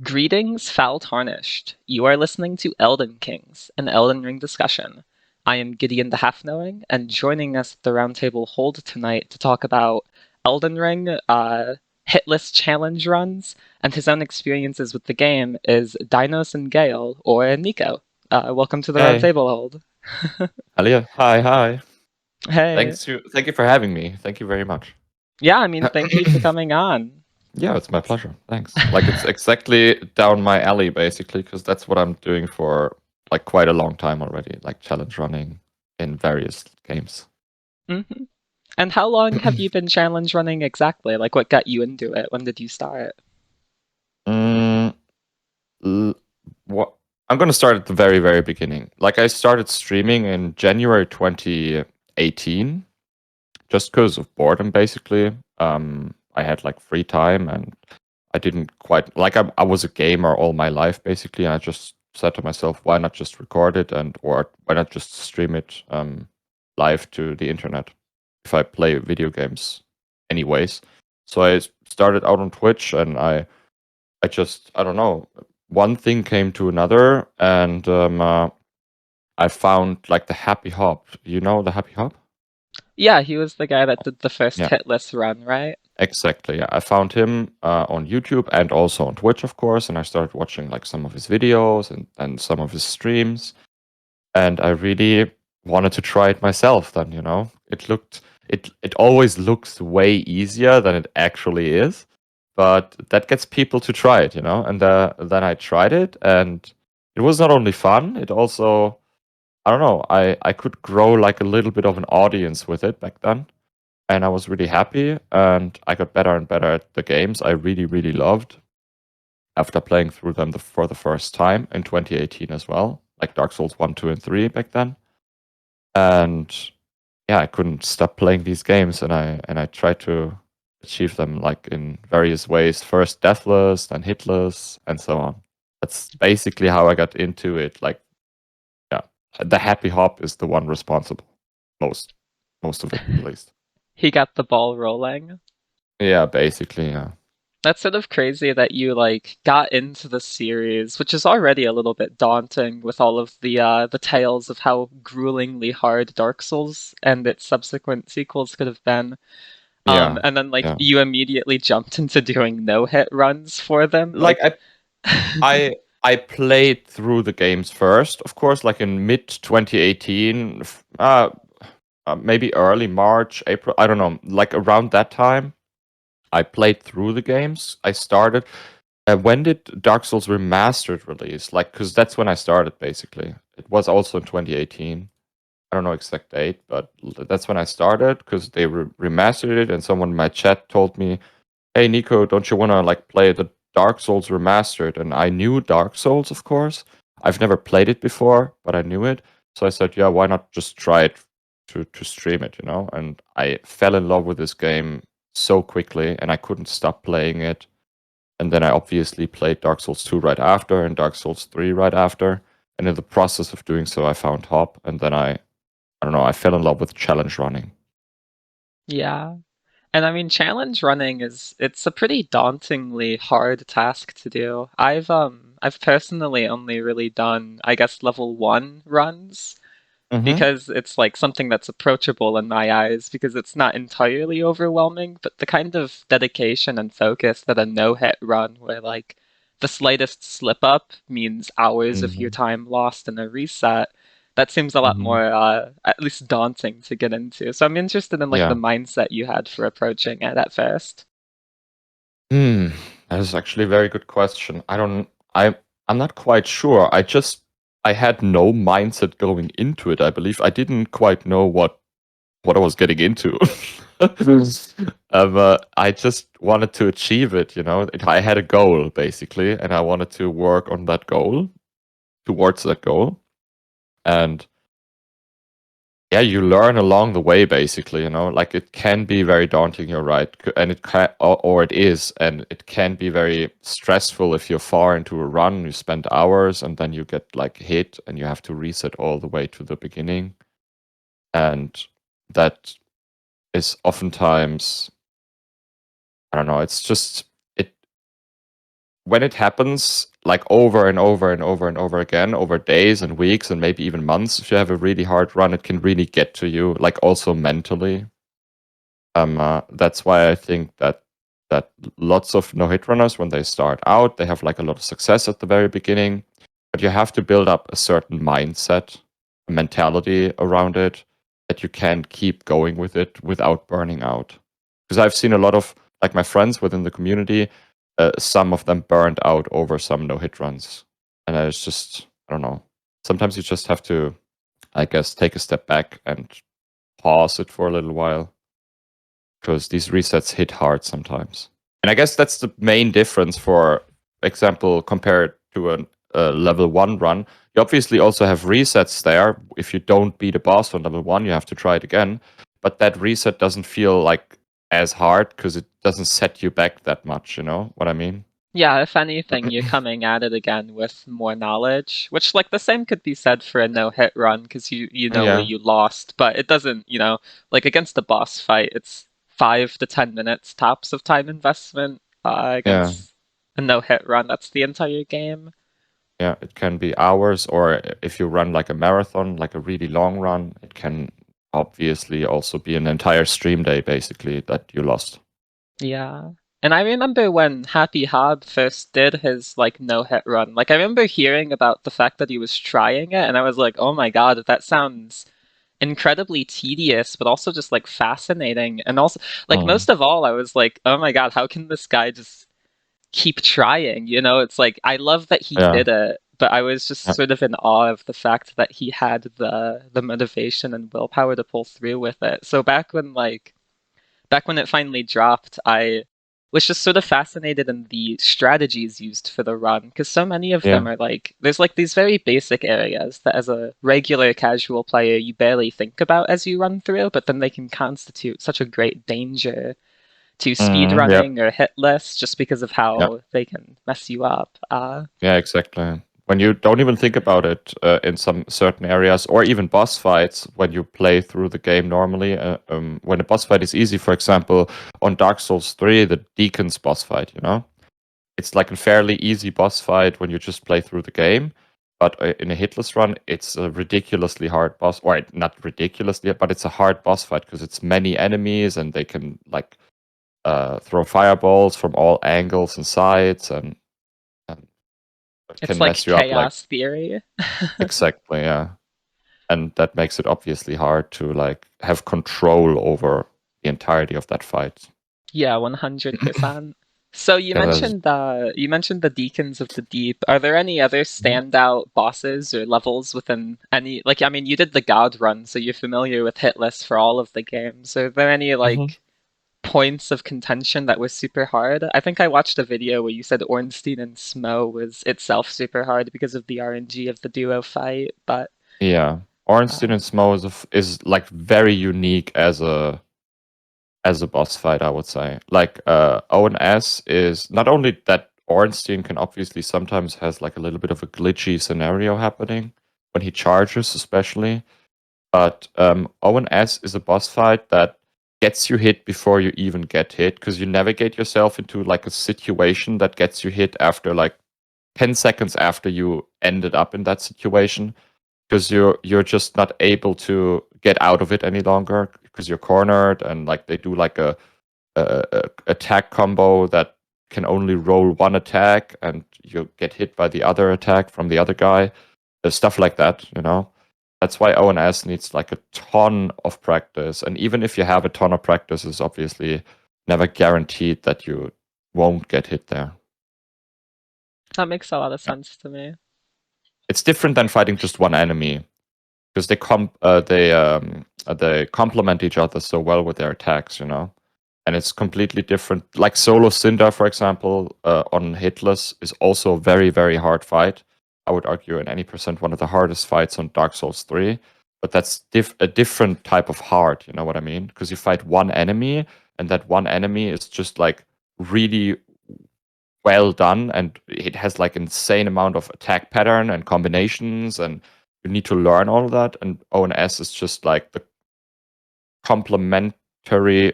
Greetings, foul tarnished. You are listening to Elden Kings, an Elden Ring discussion. I am Gideon the Half-Knowing, and joining us at the Roundtable Hold tonight to talk about Elden Ring, hitless challenge runs, and his own experiences with the game is dinosindgeil, or Nico. Welcome to the Hey, Roundtable Hold. Alia. Hi. Hey. Thank you for having me. Thank you very much. Yeah, I mean, thank you for coming on. Yeah, it's my pleasure. Thanks. Like it's exactly down my alley, basically, because that's what I'm doing for like quite a long time already, like challenge running in various games. hmm And how long have you been challenge running exactly? Like, what got you into it? When did you start? Mm, l- what I'm gonna start at the very beginning. Like I started streaming in January 2018, just because of boredom, basically. I had like free time and I didn't quite like I was a gamer all my life basically. And I just said to myself, why not just record it or why not just stream it live to the internet if I play video games anyways. So I started out on Twitch and I just I don't know, one thing came to another and I found like the Happy Hop. You know the Happy Hop? Yeah, he was the guy that did the first Yeah. hitless run, right? Exactly. Yeah. I found him on YouTube and also on Twitch, of course, and I started watching like some of his videos and some of his streams. And I really wanted to try it myself. Then it always looks way easier than it actually is, but that gets people to try it, And then I tried it, and it was not only fun, it also I don't know. I could grow like a little bit of an audience with it back then and I was really happy. And I got better and better at the games I really loved after playing through them for the first time in 2018 as well, like Dark Souls 1, 2, and 3 back then. And yeah, I couldn't stop playing these games, and I tried to achieve them like in various ways. First deathless, then hitless, and so on. That's basically how I got into it. Like, yeah, the happy hop is the one responsible most most of it at least. He got the ball rolling. Yeah, basically, yeah. That's sort of crazy that you like got into the series, which is already a little bit daunting with all of the tales of how gruelingly hard Dark Souls and its subsequent sequels could have been. Yeah, And then like yeah. you immediately jumped into doing no-hit runs for them. Like Like I played through the games first, of course, like in mid 2018, maybe early March, April, I don't know, like around that time. I played through the games. I started. When did Dark Souls Remastered release? Like, because that's when I started, basically. It was also in 2018. I don't know exact date, but that's when I started because they remastered it, and someone in my chat told me, "Hey Nico, don't you want to like play the Dark Souls Remastered?" And I knew Dark Souls, of course. I've never played it before, but I knew it. So I said, "Yeah, why not just try it to stream it?" And I fell in love with this game so quickly, and I couldn't stop playing it. And then I obviously played Dark Souls 2 right after, and Dark Souls 3 right after. And in the process of doing so, I found Hop, and then I don't know, I fell in love with challenge running. yeah. And I mean, challenge running it's a pretty dauntingly hard task to do. I've personally only really done, I guess, level 1 runs Mm-hmm. because it's like something that's approachable in my eyes because it's not entirely overwhelming, but the kind of dedication and focus that a no-hit run where like the slightest slip up means hours of your Mm-hmm. time lost in a reset, that seems a lot Mm-hmm. more at least daunting to get into. So I'm interested in like the Yeah. mindset you had for approaching it at first. Hmm, that is actually a very good question. I I'm not quite sure. I had no mindset going into it, I believe. I didn't quite know what I was getting into. I just wanted to achieve it. I had a goal basically, and I wanted to work on that goal, towards that goal. And yeah, you learn along the way, basically. Like it can be very daunting, you're right, and it can, or it is, and it can be very stressful if you're far into a run, you spend hours, and then you get like hit, and you have to reset all the way to the beginning, and that is oftentimes, I don't know, it's just it. when it happens like over and over and over and over again over days and weeks and maybe even months, if you have a really hard run, it can really get to you, like also mentally. That's why I think that lots of no-hit runners, when they start out, they have like a lot of success at the very beginning, but you have to build up a certain mindset, a mentality around it, that you can keep going with it without burning out. Because I've seen a lot of like my friends within the community, some of them burned out over some no-hit runs, and it's just, I don't know. Sometimes you just have to, I guess, take a step back and pause it for a little while, because these resets hit hard sometimes. And I guess that's the main difference, for example, compared to a level 1 run. You obviously also have resets there. If you don't beat a boss on level 1, you have to try it again. But that reset doesn't feel like as hard because it doesn't set you back that much, you know what I mean? Yeah, if anything, you're coming at it again with more knowledge, which like the same could be said for a no-hit run because you know where Yeah, you lost, but it doesn't, like against the boss fight, it's 5 to 10 minutes tops of time investment yeah, against a no-hit run. That's the entire game. yeah. It can be hours, or if you run like a marathon, like a really long run, it can obviously also be an entire stream day basically that you lost. Yeah. And I remember when Happy Hob first did his like no-hit run. Like I remember hearing about the fact that he was trying it and I was like, "Oh my God, that sounds incredibly tedious, but also just like fascinating." And also like Mm. most of all, I was like, "Oh my God, how can this guy just keep trying?" It's like I love that he Yeah, did it, but I was just yeah. sort of in awe of the fact that he had the motivation and willpower to pull through with it. So back when it finally dropped, I was just sort of fascinated in the strategies used for the run because so many of Yeah. them are like there's like these very basic areas that as a regular casual player you barely think about as you run through, but then they can constitute such a great danger to speed Yep. running or hit lists just because of Yep. how they can mess you up. Yeah, exactly. When you don't even think about it in some certain areas, or even boss fights, when you play through the game normally, when a boss fight is easy, for example, on Dark Souls 3, the Deacon's boss fight, it's like a fairly easy boss fight when you just play through the game. But in a hitless run, it's a ridiculously hard boss, or not ridiculously, but it's a hard boss fight because it's many enemies and they can like throw fireballs from all angles and sides, and it It's can like mess you up like chaos theory. exactly, yeah. And that makes it obviously hard to like have control over the entirety of that fight. Yeah, 100%. So Yeah, that's, you mentioned the Deacons of the Deep. Are there any other standout bosses or levels within any like I mean you did the God run, so you're familiar with hit lists for all of the games. Are there any Mhm. like points of contention that was super hard? I think I watched a video where you said Ornstein and Smo was itself super hard because of the RNG of the duo fight, but Yeah. Ornstein uh, and Smo is like very unique as a boss fight, I would say. Like ONS is not only that Ornstein can obviously sometimes has like a little bit of a glitchy scenario happening when he charges, especially. But ONS is a boss fight that gets you hit before you even get hit, because you navigate yourself into like a situation that gets you hit after like 10 seconds after you ended up in that situation, because you're just not able to get out of it any longer because you're cornered, and like they do like a attack combo that can only roll one attack and you get hit by the other attack from the other guy. Stuff like that. That's why ONS needs like a ton of practice. And even if you have a ton of practice, it's obviously never guaranteed that you won't get hit there. that makes a lot of Yeah. sense to me. It's different than fighting just one enemy, because they complement each other so well with their attacks. And it's completely different. Like Solo Cinder, for example, on Hitless is also a very, very hard fight. I would argue in any percent one of the hardest fights on Dark Souls 3. But that's a different type of hard, you know what I mean? Because you fight one enemy, and that one enemy is just like really well done, and it has like insane amount of attack pattern and combinations, and you need to learn all of that. And ONS is just like the complementary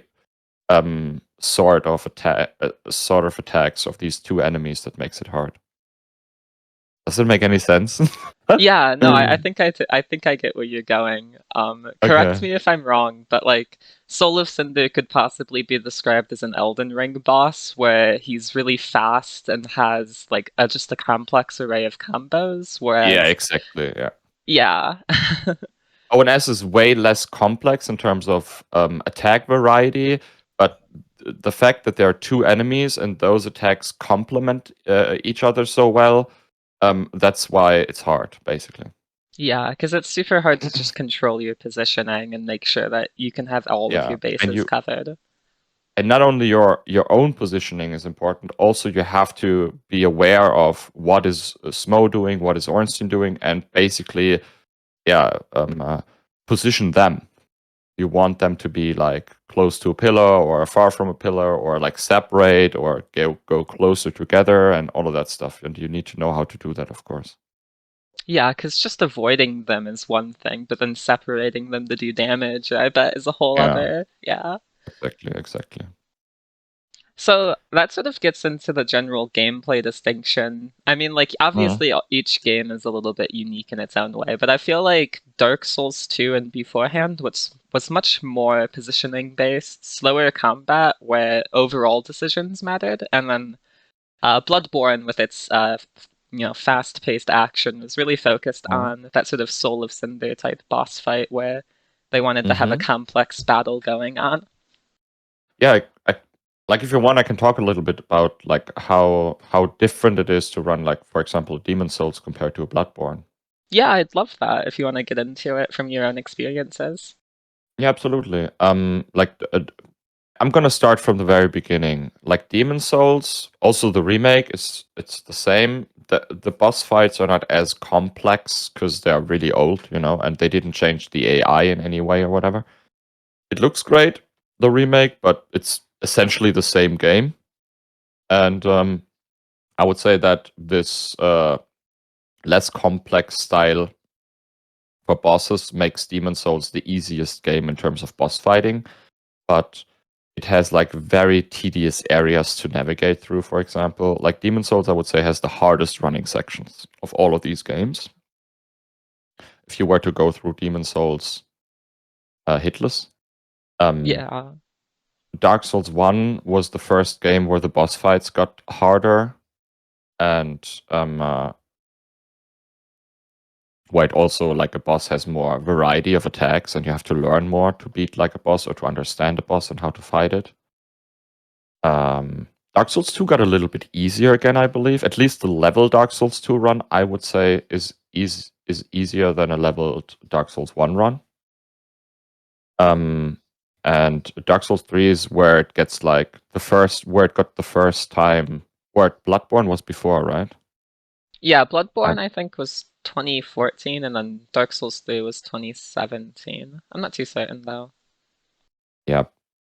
sort of attacks of these two enemies that makes it hard. Does it make any sense? Yeah, no, I think I think I get where you're going. Correct Okay. me if I'm wrong, but like Soul of Cinder could possibly be described as an Elden Ring boss, where he's really fast and has like just a complex array of combos. Yeah, Whereas, exactly. Yeah. yeah, ONS is way less complex in terms of attack variety, but the fact that there are two enemies and those attacks complement each other so well, that's why it's hard, basically. yeah, because it's super hard to just control your positioning and make sure that you can have all of Yeah, your bases covered. and not only your own positioning is important, also you have to be aware of what is Smo doing, what is Ornstein doing, and basically, yeah, position them. You want them to be like close to a pillar or far from a pillar or like separate or go closer together and all of that stuff. And you need to know how to do that, of course. Yeah, because just avoiding them is one thing, but then separating them to do damage, I bet, is a whole Yeah, other. Yeah. exactly. So that sort of gets into the general gameplay distinction. I mean, like, Mm. obviously, each game is a little bit unique in its own way, but I feel like Dark Souls 2 and beforehand was much more positioning based, slower combat where overall decisions mattered, and then Bloodborne, with its fast-paced action, was really focused Mm. on that sort of Soul of Cinder type boss fight where they wanted to have a Mm-hmm. complex battle going on. Yeah, like if you want, I can talk a little bit about like how different it is to run like, for example, Demon Souls compared to a Bloodborne. Yeah, I'd love that if you want to get into it from your own experiences. Yeah, absolutely. I'm gonna start from the very beginning. Like Demon Souls, also the remake it's the same. The boss fights are not as complex because they're really old, and they didn't change the AI in any way or whatever. It looks great, the remake, but it's essentially the same game. And I would say that this less complex style for bosses makes Demon Souls the easiest game in terms of boss fighting, but it has like very tedious areas to navigate through, for example. Like Demon Souls, I would say, has the hardest running sections of all of these games. If you were to go through Demon Souls hitless. Yeah. Dark Souls 1 was the first game where the boss fights got harder, and where it also, like, a boss has more variety of attacks, and you have to learn more to beat like a boss or to understand a boss and how to fight it. Dark Souls 2 got a little bit easier again, I believe. At least the level Dark Souls 2 run, I would say, is easier than a leveled Dark Souls 1 run. And Dark Souls 3 is where it gets like where it got the first time, where Bloodborne was before, right? Yeah, I, Bloodborne I think was 2014 and then Dark Souls 3 was 2017. I'm not too certain though. yeah.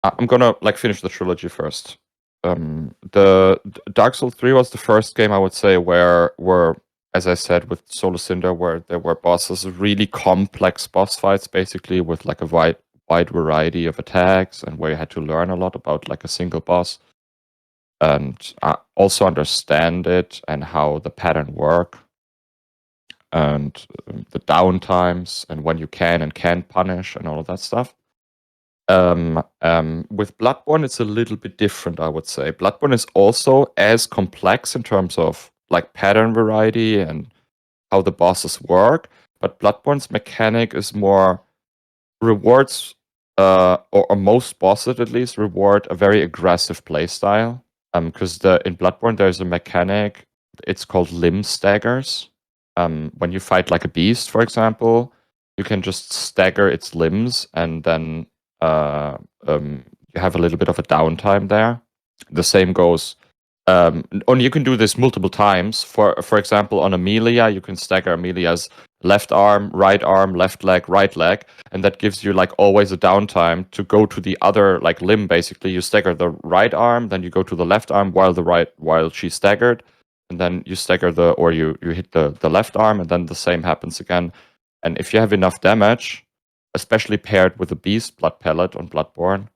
I'm gonna like finish the trilogy first. The Dark Souls 3 was the first game I would say where, as I said, with Soul of Cinder, where there were bosses, really complex boss fights, basically with like a wide variety of attacks, and where you had to learn a lot about like a single boss and also understand it and how the pattern work and the downtimes and when you can and can't punish and all of that stuff. With Bloodborne, it's a little bit different, I would say. Bloodborne is also as complex in terms of like pattern variety and how the bosses work, but Bloodborne's mechanic is more rewards, or most bosses at least reward a very aggressive playstyle. Because in Bloodborne there's a mechanic, it's called limb staggers. When you fight like a beast, for example, you can just stagger its limbs, and then uh, you have a little bit of a downtime there. The same goes. And you can do this multiple times. For example, on Amelia, you can stagger Amelia's left arm, left leg, right leg, and that gives you like always a downtime to go to the other like limb. Basically, you stagger the right arm, then you go to the left arm while she's staggered, and then you stagger you hit the left arm, and then the same happens again. And if you have enough damage, especially paired with a beast blood pellet on Bloodborne,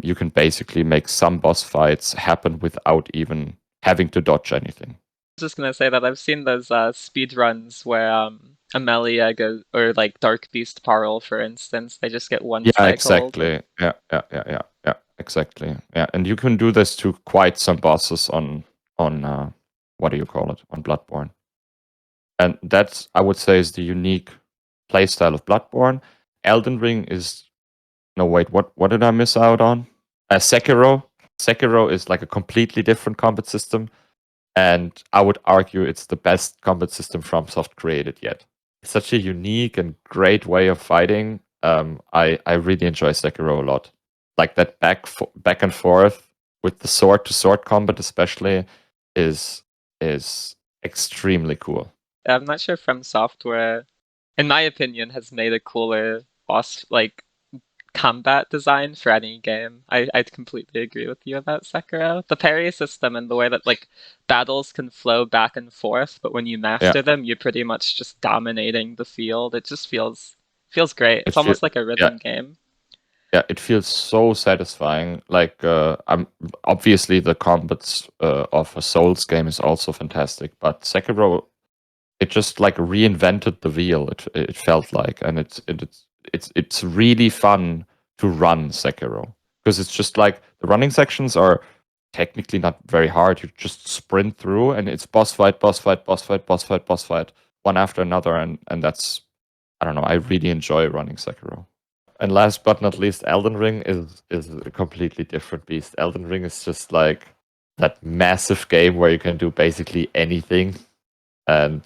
you can basically make some boss fights happen without even having to dodge anything. I was just gonna say that I've seen those speed runs where Amelia goes, or like Dark Beast Parl, for instance, they just get one Yeah, cycled. exactly. Yeah, exactly. Yeah, and you can do this to quite some bosses on what do you call it, on Bloodborne. And that's, I would say, is the unique playstyle of Bloodborne. Elden Ring is no, wait, what did I miss out on? Sekiro. Sekiro is like a completely different combat system, and I would argue it's the best combat system FromSoft created yet. It's such a unique and great way of fighting. I really enjoy Sekiro a lot. Like that back and forth with the sword to sword combat, especially, is extremely cool. I'm not sure From Software, in my opinion, has made a cooler boss like combat design for any game. I'd completely agree with you about Sekiro. The parry system and the way that like battles can flow back and forth, but when you master them, you're pretty much just dominating the field. It just feels great. It's almost like a rhythm game. Yeah, it feels so satisfying. Like, I'm obviously the combats of a Souls game is also fantastic, but Sekiro, it just like reinvented the wheel. It felt like, and it's really fun to run Sekiro because it's just like the running sections are technically not very hard. You just sprint through, and it's boss fight, boss fight, boss fight, boss fight, boss fight, one after another, and that's, I don't know. I really enjoy running Sekiro. And last but not least, Elden Ring is a completely different beast. Elden Ring is just like that massive game where you can do basically anything, and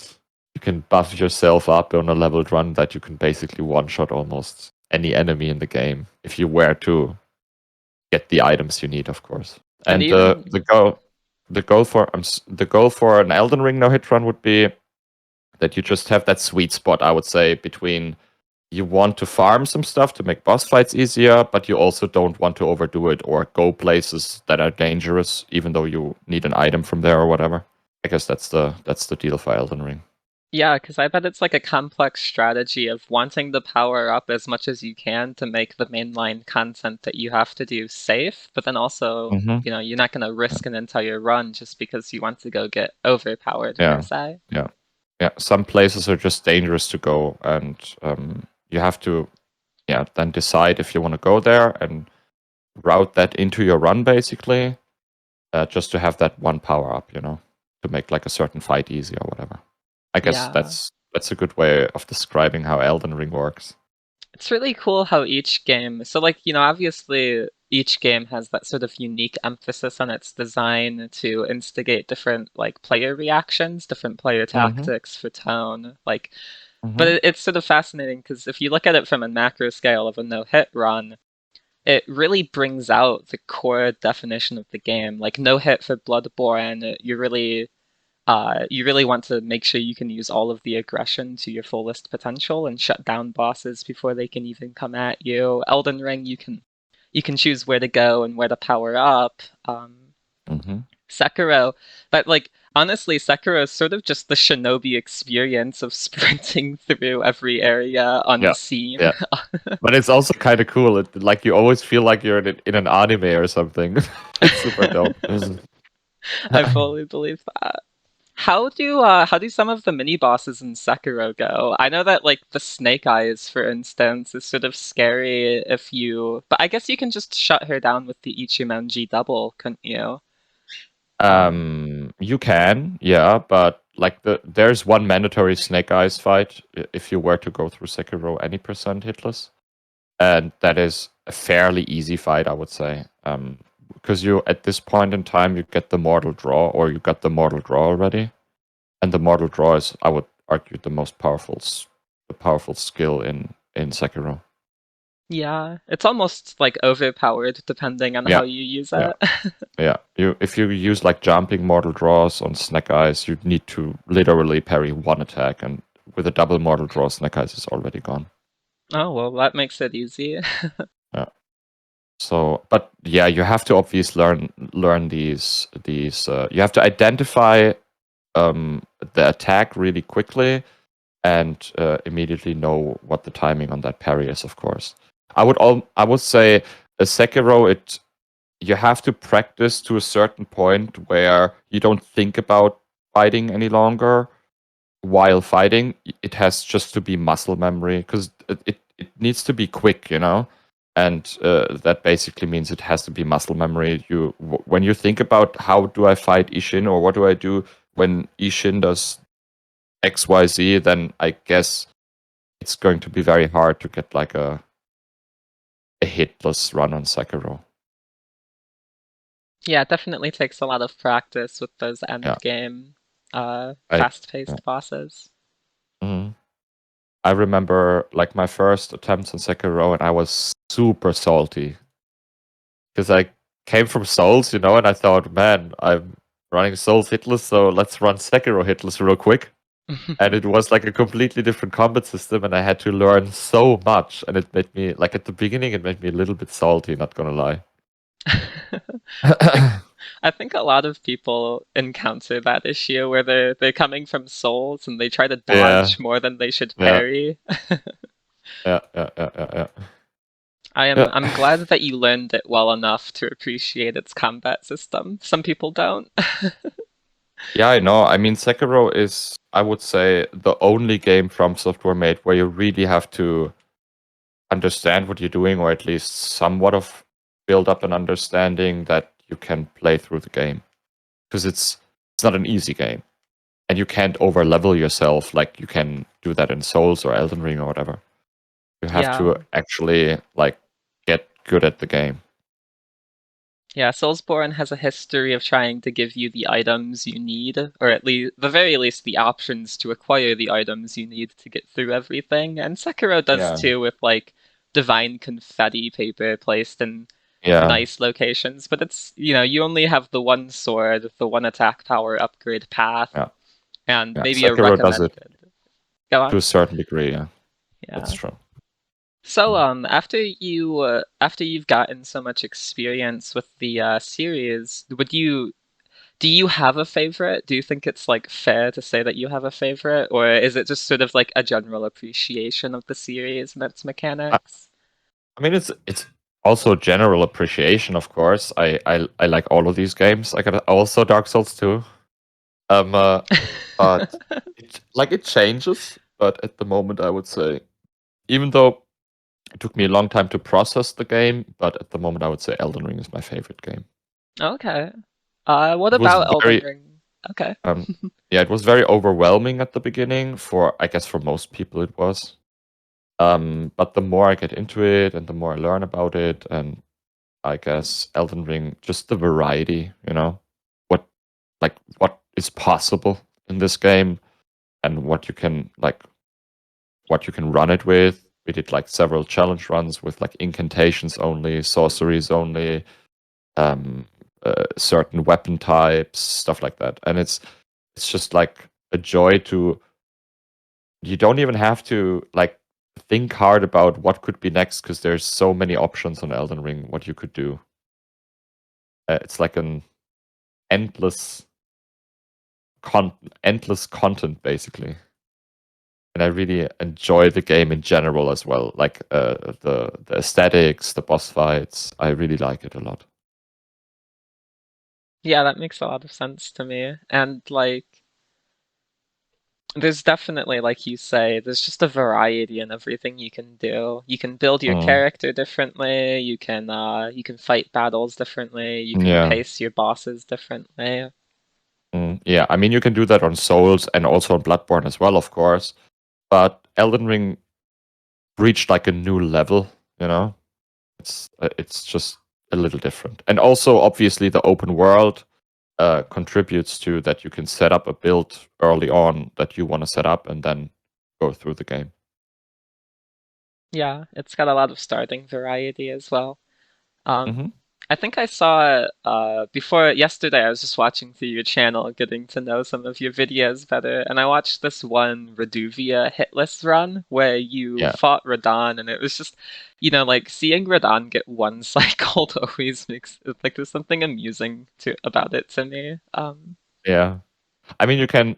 you can buff yourself up on a leveled run that you can basically one-shot almost any enemy in the game if you were to get the items you need, of course. And even the goal for an Elden Ring no-hit run would be that you just have that sweet spot, I would say, between you want to farm some stuff to make boss fights easier, but you also don't want to overdo it or go places that are dangerous, even though you need an item from there or whatever. I guess that's the deal for Elden Ring. Yeah, because I bet it's like a complex strategy of wanting to power up as much as you can to make the mainline content that you have to do safe, but then also, you're not going to risk an entire run just because you want to go get overpowered per se. Yeah. Some places are just dangerous to go, and you have to, then decide if you want to go there and route that into your run, basically, just to have that one power up, to make like a certain fight easy or whatever. I guess that's a good way of describing how Elden Ring works. It's really cool how each game, so like, obviously each game has that sort of unique emphasis on its design to instigate different like player reactions, different player tactics for tone. Like, but it's sort of fascinating because if you look at it from a macro scale of a no-hit run, it really brings out the core definition of the game. Like no hit for Bloodborne, you really want to make sure you can use all of the aggression to your fullest potential and shut down bosses before they can even come at you. Elden Ring, you can choose where to go and where to power up. Sekiro, but like honestly, Sekiro is sort of just the shinobi experience of sprinting through every area unseen. Yeah. But it's also kind of cool. Like you always feel like you're in an anime or something. It's super dope. I fully believe that. How do some of the mini bosses in Sekiro go? I know that like the Snake Eyes, for instance, is sort of scary but I guess you can just shut her down with the Ichimonji double, couldn't you? You can, yeah, but like there's one mandatory Snake Eyes fight if you were to go through Sekiro any percent hitless, and that is a fairly easy fight, I would say. Because you at this point in time you get the Mortal Draw, or you got the Mortal Draw already, and the Mortal Draw is, I would argue, the most powerful skill in Sekiro. Yeah, it's almost like overpowered depending on how you use it. Yeah, if you use like jumping Mortal Draws on Snake Eyes, you need to literally parry one attack, and with a double Mortal Draw, Snake Eyes is already gone. Oh, well, that makes it easy. Yeah. So, but yeah, you have to obviously learn these. You have to identify the attack really quickly, and immediately know what the timing on that parry is. Of course, I would say a Sekiro, you have to practice to a certain point where you don't think about fighting any longer while fighting. It has just to be muscle memory because it needs to be quick, and that basically means it has to be muscle memory. When you think about how do I fight Ishin or what do I do when Ishin does XYZ, then I guess it's going to be very hard to get like a hitless run on Sekiro. Yeah, it definitely takes a lot of practice with those end game, fast-paced bosses. Mhm. I remember like my first attempts on Sekiro, and I was super salty because I came from Souls, and I thought, man, I'm running Souls hitless, so let's run Sekiro hitless real quick. And it was like a completely different combat system, and I had to learn so much, and it made me like at the beginning, it made me a little bit salty, not gonna lie. I think a lot of people encounter that issue where they're coming from Souls and they try to Yeah, dodge more than they should yeah, parry. yeah. I'm glad that you learned it well enough to appreciate its combat system. Some people don't. Yeah, I know. I mean, Sekiro is, I would say, the only game From Software made where you really have to understand what you're doing, or at least somewhat of build up an understanding that you can play through the game. Because it's not an easy game, and you can't over level yourself like you can do that in Souls or Elden Ring or whatever. You have Yeah. to actually like get good at the game. Yeah, Soulsborne has a history of trying to give you the items you need, or at least, the very least, the options to acquire the items you need to get through everything. And Sekiro does Yeah, too, with like divine confetti paper placed in yeah, nice locations. But it's, you only have the one sword, the one attack power upgrade path, yeah, and yeah. maybe a Sekiro does it recommended. Go to a on. certain degree. Yeah, that's Yeah. true. So, after you've gotten so much experience with the series, do you have a favorite? Do you think it's like fair to say that you have a favorite, or is it just sort of like a general appreciation of the series and its I, mechanics? I mean, it's also general appreciation, of course. I like all of these games. I got also Dark Souls 2. Um, uh, but it changes. But at the moment, I would say, even though it took me a long time to process the game, but at the moment, I would say Elden Ring is my favorite game. Okay. What It was about Elden very Ring? Okay. um, yeah, it was very overwhelming at the beginning. I guess for most people, it was. But the more I get into it, and the more I learn about it, and I guess Elden Ring, just the variety, what what is possible in this game, and what you can run it with. We did like several challenge runs with like incantations only, sorceries only, um, certain weapon types, stuff like that, and it's just like a joy to. You don't even have to like think hard about what could be next because there's so many options on Elden Ring what you could do. It's like an endless endless content basically, and I really enjoy the game in general as well. Like the aesthetics, the boss fights. I really like it a lot. Yeah, that makes a lot of sense to me. And like, there's definitely, like you say, there's just a variety in everything you can do. You can build your Mm, character differently. You can fight battles differently. You can yeah. pace your bosses differently. Yeah, I mean you can do that on Souls and also on Bloodborne as well, of course. But Elden Ring reached like a new level, you know. It's just a little different, and also obviously the open world contributes to that. You can set up a build early on that you want to set up, and then go through the game. Yeah, it's got a lot of starting variety as well. Um, Hmm. I think I saw before yesterday. I was just watching through your channel, getting to know some of your videos better, and I watched this one Reduvia hitless run where you Yeah, fought Radahn, and it was just, like seeing Radahn get one cycled always makes like there's something amusing to about it to me. yeah. I mean, you can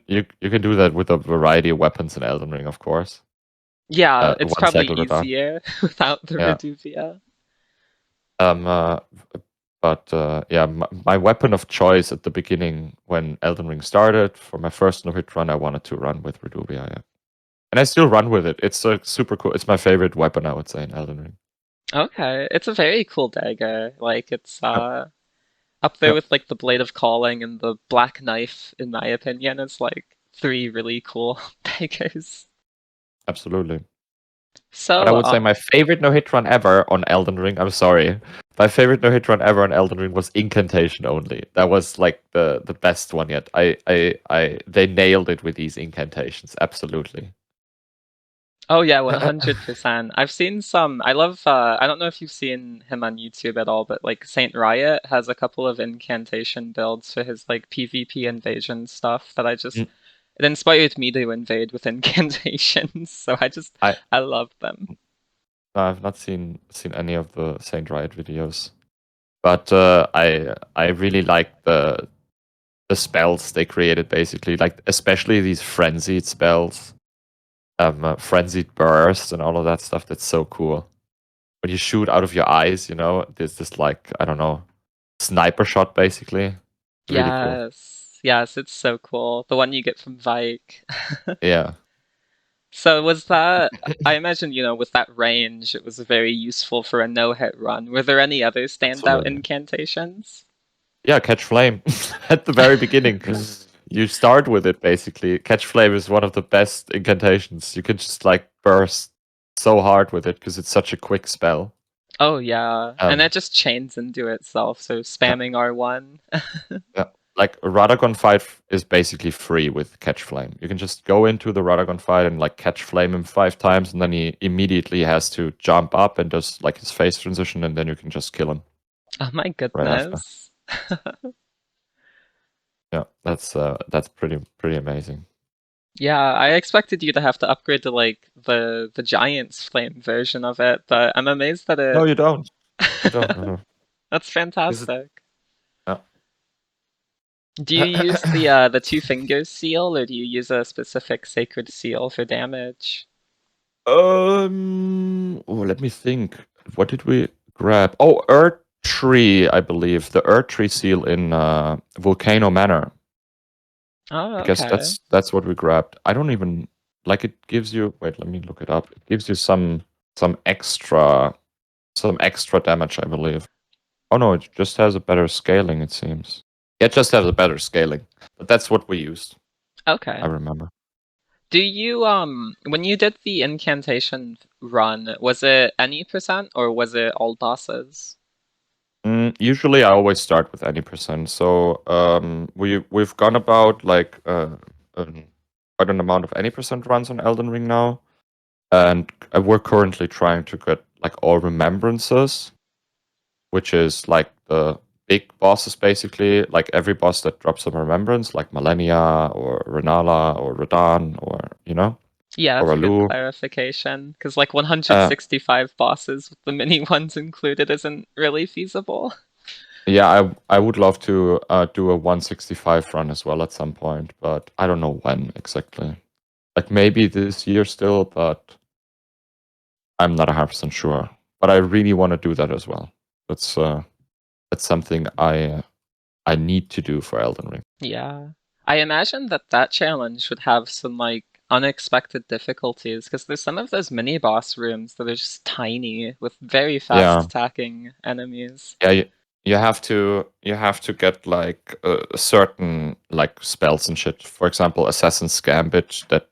do that with a variety of weapons in Elden Ring, of course. Yeah, it's One probably cycle Radar. easier without the Yeah, Reduvia. Um, uh, yeah, my weapon of choice at the beginning when Elden Ring started for my first no-hit run, I wanted to run with Reduvia, yeah. And I still run with it. It's super cool. It's my favorite weapon, I would say, in Elden Ring. Okay, it's a very cool dagger. Like it's Yep, up there yep, with like the Blade of Calling and the Black Knife, in my opinion. It's like three really cool daggers. absolutely. But I So, would say my favorite no-hit run ever on Elden Ring, I'm sorry. My favorite no-hit run ever on Elden Ring was incantation only. That was like the best one yet. They nailed it with these incantations, absolutely. oh yeah, 100%. I've seen some. I love. I don't know if you've seen him on YouTube at all, but like Saint Riot has a couple of incantation builds for his like PvP invasion stuff that I just. Mm, It inspired me to invade with incantations, so I I love them. no, I've not seen any of the Saint Riot videos, but I really like the spells they created basically, like especially these frenzied spells, frenzied burst and all of that stuff. That's so cool. When you shoot out of your eyes, there's this like I don't know sniper shot basically. Really cool. Yes, yes, it's so cool. The one you get from Vike. Yeah. So was that, I imagine, with that range, it was very useful for a no-hit run. Were there any other standout Absolutely. incantations? Yeah, catch flame at the very beginning. You start with it basically. Catch flame is one of the best incantations. You can just like burst so hard with it because it's such a quick spell. Oh yeah, and Um, it just chains into itself, so yeah, spamming R1. yeah. Like a Radagon fight is basically free with catch flame. You can just go into the Radagon fight and like catch flame him 5 times, and then he immediately has to jump up and does like his face transition, and then you can just kill him Oh my right after. goodness. Yeah, that's pretty amazing. Yeah, I expected you to have to upgrade to like the Giant's Flame version of it, but I'm amazed that No, it you don't. You don't. No. That's Is it? fantastic. Yeah. Do you use the two fingers seal, or do you use a specific sacred seal for damage? Let me think. What did we grab? Oh, Earth Tree, I believe. The Earth Tree seal in Volcano Manor. Oh, I guess okay. that's what we grabbed. I don't even like it gives you wait, let me look it up. It gives you some extra some extra damage, I believe. Oh no, it just has a better scaling, it seems. It just has a better scaling. But that's what we used, I Okay. remember. Do you when you did the incantation run, was it any percent or was it all bosses? Usually, I always start with any percent. So we've gone about like quite an amount of any percent runs on Elden Ring now, and we're currently trying to get like all remembrances, which is like the big bosses basically, like every boss that drops a remembrance, like Malenia or Renala or Radahn or Yeah, or that's a good Alu. clarification. Because like Uh, 165 bosses with the mini ones included isn't really feasible. yeah, I would love to do a 165 run as well at some point, but I don't know when exactly. Like maybe this year still, but I'm not 100% sure. But I really want to do that as well. That's something I need to do for Elden Ring. Yeah. I imagine that that challenge would have some like unexpected difficulties because there's some of those mini boss rooms that are just tiny with very fast Yeah, attacking enemies. yeah. You have to get like certain like spells and shit. For example, Assassin's Gambit that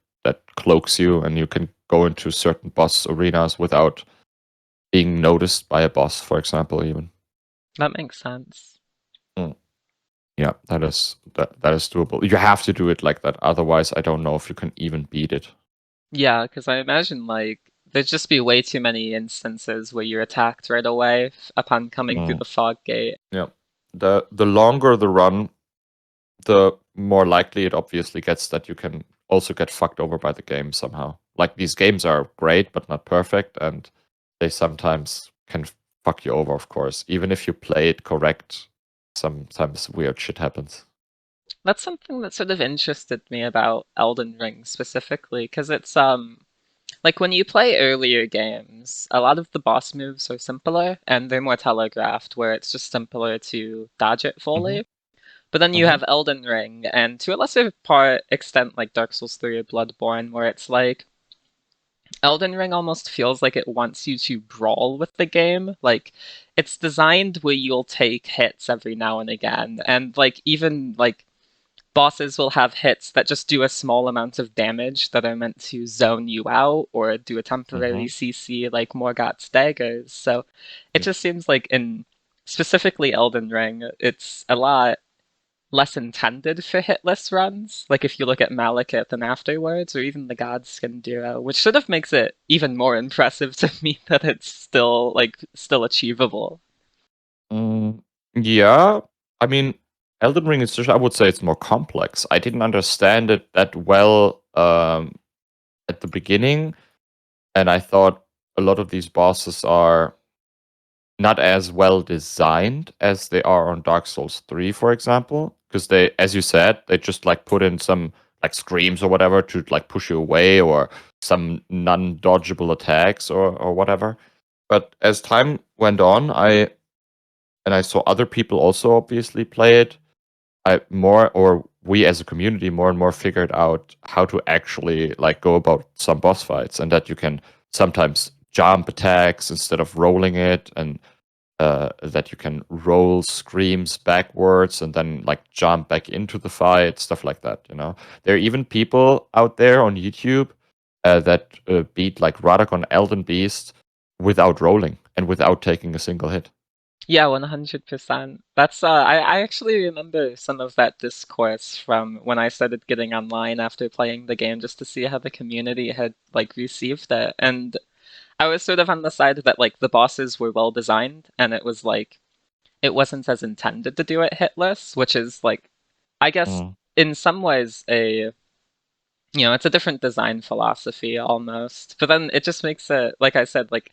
cloaks you, and you can go into certain boss arenas without being noticed by a boss. For example, even. That makes sense. Mm. Yeah, that is doable. You have to do it like that, otherwise I don't know if you can even beat it. Yeah, because I imagine like there'd just be way too many instances where you're attacked right away upon coming through Mm, the fog gate. yeah. The longer the run, the more likely it obviously gets that you can also get fucked over by the game somehow. Like these games are great but not perfect, and they sometimes can fuck you over, of course. Even if you play it correct, sometimes weird shit happens. That's something that sort of interested me about Elden Ring specifically, because it's Like when you play earlier games, a lot of the boss moves are simpler and they're more telegraphed, where it's just simpler to dodge it Mm-hmm. fully. But then you Mm-hmm. have Elden Ring, and to a lesser part extent, like Dark Souls 3 or Bloodborne, where it's like Elden Ring almost feels like it wants you to brawl with the game. Like it's designed where you'll take hits every now and again, and like even like bosses will have hits that just do a small amount of damage that are meant to zone you out or do a temporary Mm-hmm. CC like Morgott's daggers. So it just seems like in specifically Elden Ring, it's a lot less intended for hitless runs. Like if you look at Malekith and afterwards, or even the Godskin duo, which sort of makes it even more impressive to me that it's still achievable. Yeah, I mean, Elden Ring is just, I would say it's more complex. I didn't understand it that well at the beginning, and I thought a lot of these bosses are not as well designed as they are on Dark Souls 3, for example, because they, as you said, they just like put in some like screams or whatever to like push you away or some non-dodgeable attacks or whatever. But as time went on, I saw other people also obviously play it. We as a community more and more figured out how to actually like go about some boss fights, and that you can sometimes jump attacks instead of rolling it, and that you can roll screams backwards and then like jump back into the fight, stuff like that. There are even people out there on YouTube that beat like Radagon Elden Beast without rolling and without taking a single hit. Yeah, 100%. I actually remember some of that discourse from when I started getting online after playing the game just to see how the community had like received it. And I was sort of on the side that like the bosses were well designed and it was like it wasn't as intended to do it hitless, which is like I guess Mm. in some ways it's a different design philosophy almost. But then it just makes it, like I said, like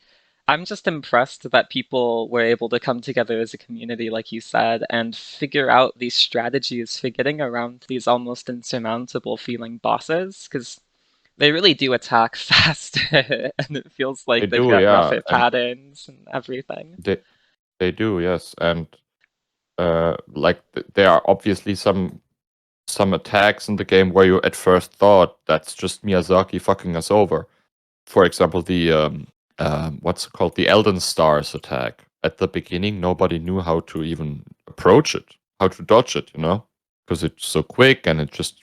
I'm just impressed that people were able to come together as a community, like you said, and figure out these strategies for getting around these almost insurmountable feeling bosses, because they really do attack fast, and it feels They like they've do, got yeah, rougher and patterns and everything. they do, yes, and there are obviously some attacks in the game where you at first thought that's just Miyazaki fucking us over. For example, the what's it called, the Elden Stars attack. At the beginning, nobody knew how to even approach it, how to dodge it, because it's so quick and it just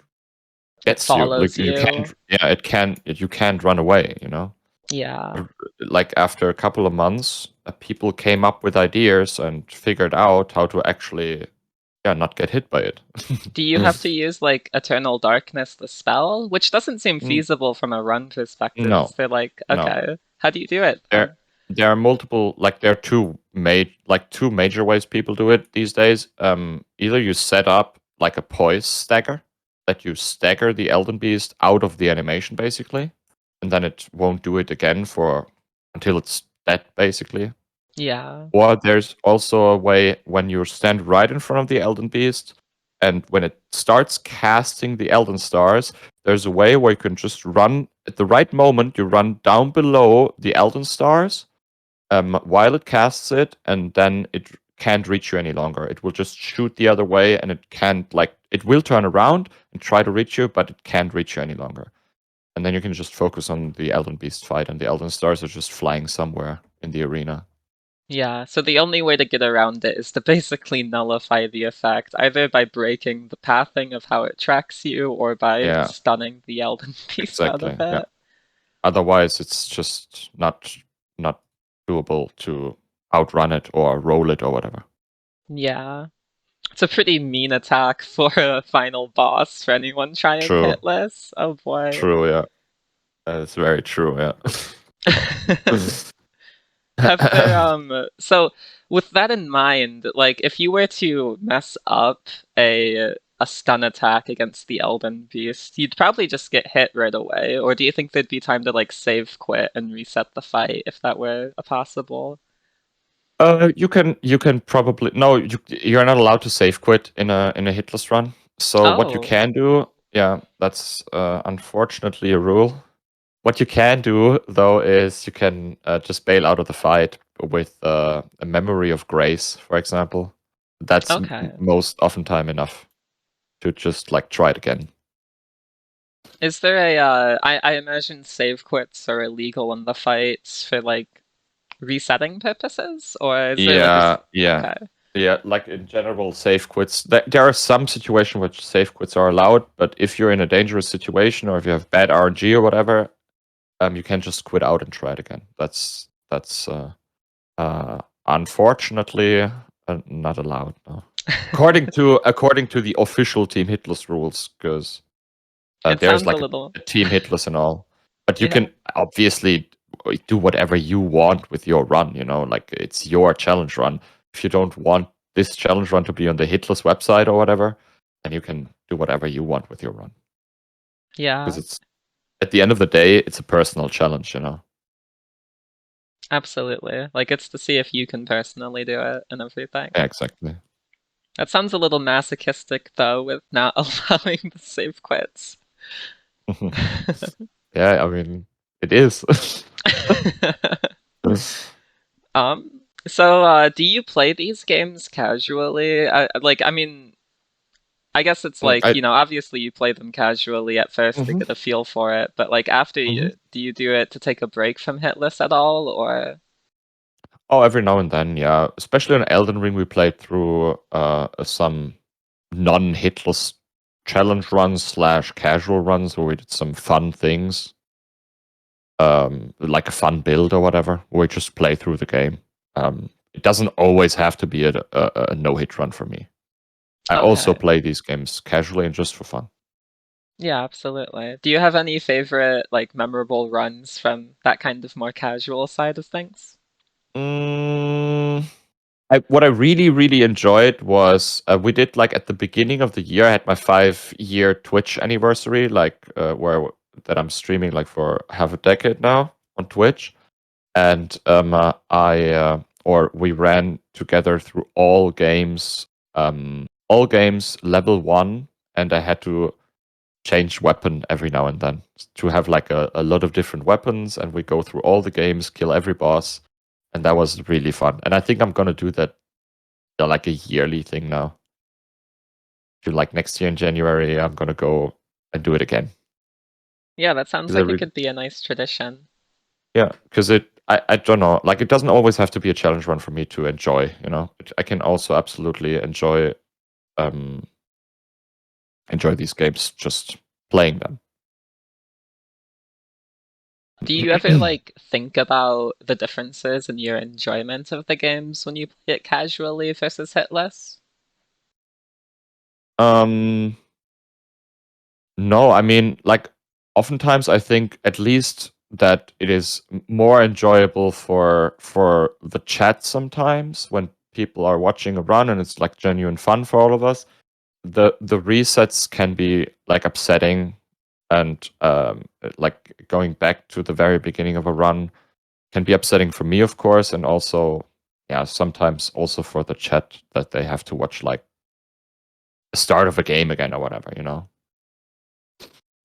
It gets you. Like follows you can't, you. yeah, you can't run away. Yeah. Like after a couple of months, people came up with ideas and figured out how to actually, yeah, not get hit by it. Do you have to use like Eternal Darkness the spell, which doesn't seem Mm, feasible from a run perspective? no, So like, no. okay, how do you do it then? There are multiple, like there are two major ways people do it these days. Either you set up like a poise stagger, that you stagger the Elden Beast out of the animation basically, and then it won't do it again for until it's dead basically. Yeah. Or there's also a way when you stand right in front of the Elden Beast, and when it starts casting the Elden Stars, there's a way where you can just run at the right moment. You run down below the Elden Stars while it casts it, and then it can't reach you any longer. It will just shoot the other way, and it can't, like, it will turn around and try to reach you, but it can't reach you any longer. And then you can just focus on the Elden Beast fight, and the Elden Stars are just flying somewhere in the arena. Yeah, so the only way to get around it is to basically nullify the effect, either by breaking the pathing of how it tracks you or by Yeah, stunning the Elden Beast out of exactly. Yeah. it. Otherwise, it's just not doable to outrun it or roll it or whatever. Yeah. It's a pretty mean attack for a final boss for anyone trying True. hitless. Oh boy. True. Yeah. That's very true. Yeah. Have there so with that in mind, like if you were to mess up a stun attack against the Elden Beast, you'd probably just get hit right away, or do you think there'd be time to like save quit and reset the fight if that were a possible? You can probably no. You're not allowed to save quit in a hitless run. So what you Oh, can do, yeah, that's unfortunately a rule. What you can do though is you can just bail out of the fight with a memory of grace, for example. That's Okay. most often time enough to just like try it again. Is there a I imagine save quits are illegal in the fights for like resetting purposes, or is there like a Yeah, yeah, okay. yeah. Like in general, save quits. There are some situations which save quits are allowed, but if you're in a dangerous situation or if you have bad RNG or whatever, you can just quit out and try it again. That's unfortunately not allowed. No. According to the official Team Hitless rules, because It there's sounds a like little a Team Hitless and all, but you yeah. can obviously do whatever you want with your run. Like it's your challenge run. If you don't want this challenge run to be on the Hitless website or whatever, then you can do whatever you want with your run. Because Yeah, it's at the end of the day, it's a personal challenge. absolutely. Like it's to see if you can personally do it and everything. Yeah, exactly. That sounds a little masochistic though, with not allowing the save quits. Yeah, I mean, it is. So do you play these games casually? I mean, I guess it's like, I obviously you play them casually at first to mhm, get a feel for it, but like after mhm. do you do it to take a break from Hitless at all, or Oh, every now and then, yeah. Especially on Elden Ring, we played through some non-hitless challenge runs slash casual runs where we did some fun things, like a fun build or whatever, where we just play through the game. It doesn't always have to be a no-hit run for me. I also okay. play these games casually and just for fun. Yeah, absolutely. Do you have any favorite like memorable runs from that kind of more casual side of things? Mm, what I really, really enjoyed was we did like at the beginning of the year. I had my 5-year Twitch anniversary, like where that I'm streaming like for half a decade now on Twitch, and we ran together through all games level 1, and I had to change weapon every now and then to have like a lot of different weapons, and we go through all the games, kill every boss, and that was really fun. And I think I'm gonna do that like a yearly thing now. To like next year in January, I'm gonna go and do it again. Yeah, that sounds 'Cause I like it really, could be a nice tradition. yeah, because I don't know, like it doesn't always have to be a challenge run for me to enjoy. I can also absolutely um enjoy these games just playing them. Do you ever like think about the differences in your enjoyment of the games when you play it casually versus hitless? um, no, I mean, like oftentimes I think at least that it is more enjoyable for the chat sometimes when people are watching a run and it's like genuine fun for all of us. The resets can be like upsetting, and like going back to the very beginning of a run can be upsetting for me, of course, and also, yeah, sometimes also for the chat that they have to watch like the start of a game again or whatever.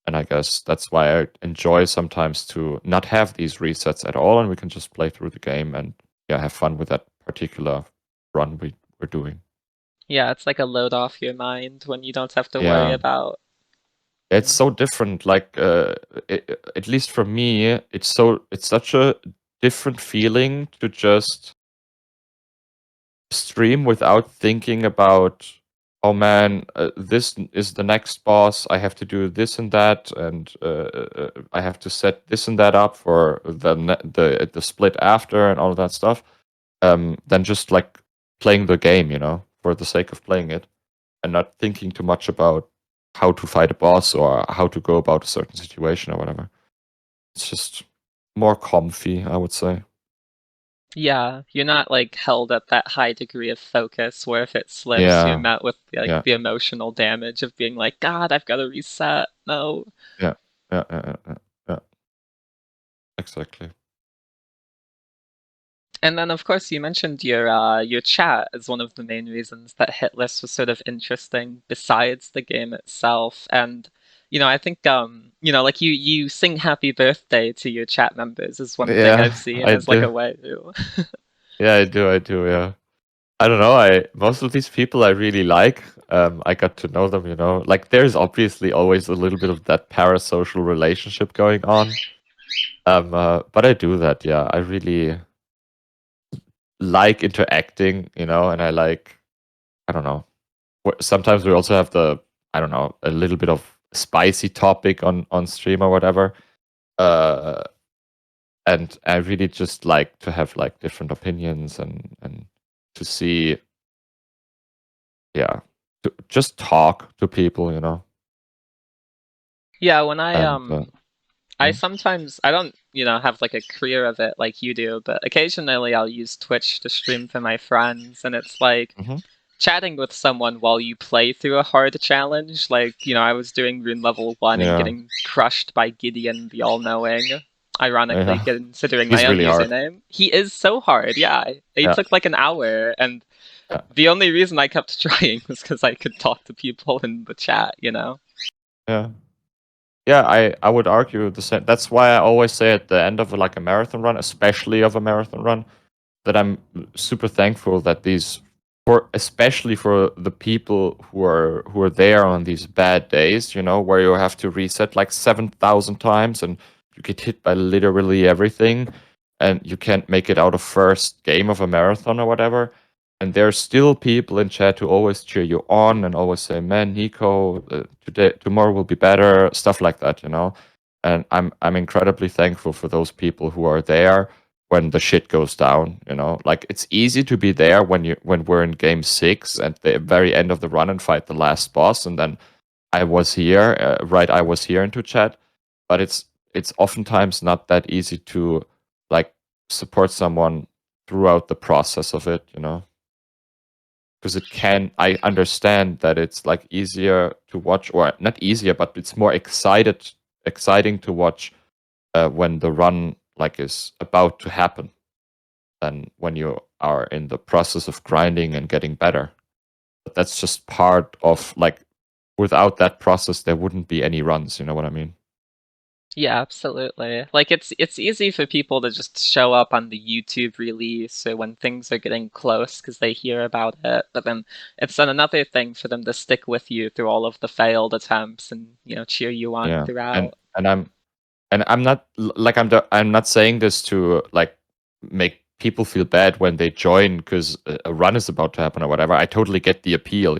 And I guess that's why I enjoy sometimes to not have these resets at all, and we can just play through the game and, yeah, have fun with that particular run we're doing. Yeah, it's like a load off your mind when you don't have to worry Yeah. about. It's Mm. so different. Like, at least for me, it's such a different feeling to just stream without thinking about, oh man, this is the next boss. I have to do this and that, and I have to set this and that up for the split after and all of that stuff. Than just like playing the game, for the sake of playing it, and not thinking too much about how to fight a boss or how to go about a certain situation or whatever. It's just more comfy, I would say. Yeah, you're not like held at that high degree of focus where if it slips, you're Yeah, met with like yeah, the emotional damage of being like, God, I've got to reset. No. yeah, yeah, yeah, yeah, yeah, yeah, exactly. And then, of course, you mentioned your chat as one of the main reasons that Hitless was sort of interesting, besides the game itself. And I think like you sing happy birthday to your chat members is one thing Yeah, I've seen I as like do. a way to. Yeah, I do. Yeah. I don't know. I most of these people I really like. I got to know them. Like there's obviously always a little bit of that parasocial relationship going on. But I do that. Yeah, I really like interacting. And I like. I don't know. Sometimes we also have I don't know, a little bit of spicy topic on stream or whatever. Uh, and I really just like to have like different opinions and to see, yeah, to just talk to people. Yeah, when And I mm, sometimes I don't, have like a career of it like you do, but occasionally I'll use Twitch to stream for my friends, and it's like mhm, chatting with someone while you play through a hard challenge. Like, I was doing rune level 1 and yeah, getting crushed by Gideon the All-Knowing. Ironically, yeah, considering my he's own really hard. username. He is so hard, yeah. It Yeah, took like an hour, and yeah, the only reason I kept trying was because I could talk to people in the chat. yeah. Yeah, I would argue the same. That's why I always say at the end of like a marathon run, especially of a marathon run, that I'm super thankful that especially for the people who are there on these bad days, where you have to reset like 7,000 times and you get hit by literally everything and you can't make it out of first game of a marathon or whatever. And there's still people in chat who always cheer you on and always say, "Man, Nico, tomorrow will be better," stuff like that. And I'm incredibly thankful for those people who are there when the shit goes down. Like it's easy to be there when we're in game 6 at the very end of the run and fight the last boss, and then I was here, I was here into chat, but it's oftentimes not that easy to like support someone throughout the process of it. Because I understand that it's like easier to watch, or not easier, but it's more exciting to watch when the run like is about to happen than when you are in the process of grinding and getting better. But that's just part of like without that process there wouldn't be any runs, you know what I mean? Yeah, absolutely. Like it's easy for people to just show up on the YouTube release or when things are getting close because they hear about it, but then it's then another thing for them to stick with you through all of the failed attempts and, cheer you on Yeah. And throughout. and I'm not like I'm not saying this to like make people feel bad when they join because a run is about to happen or whatever. I totally get the appeal.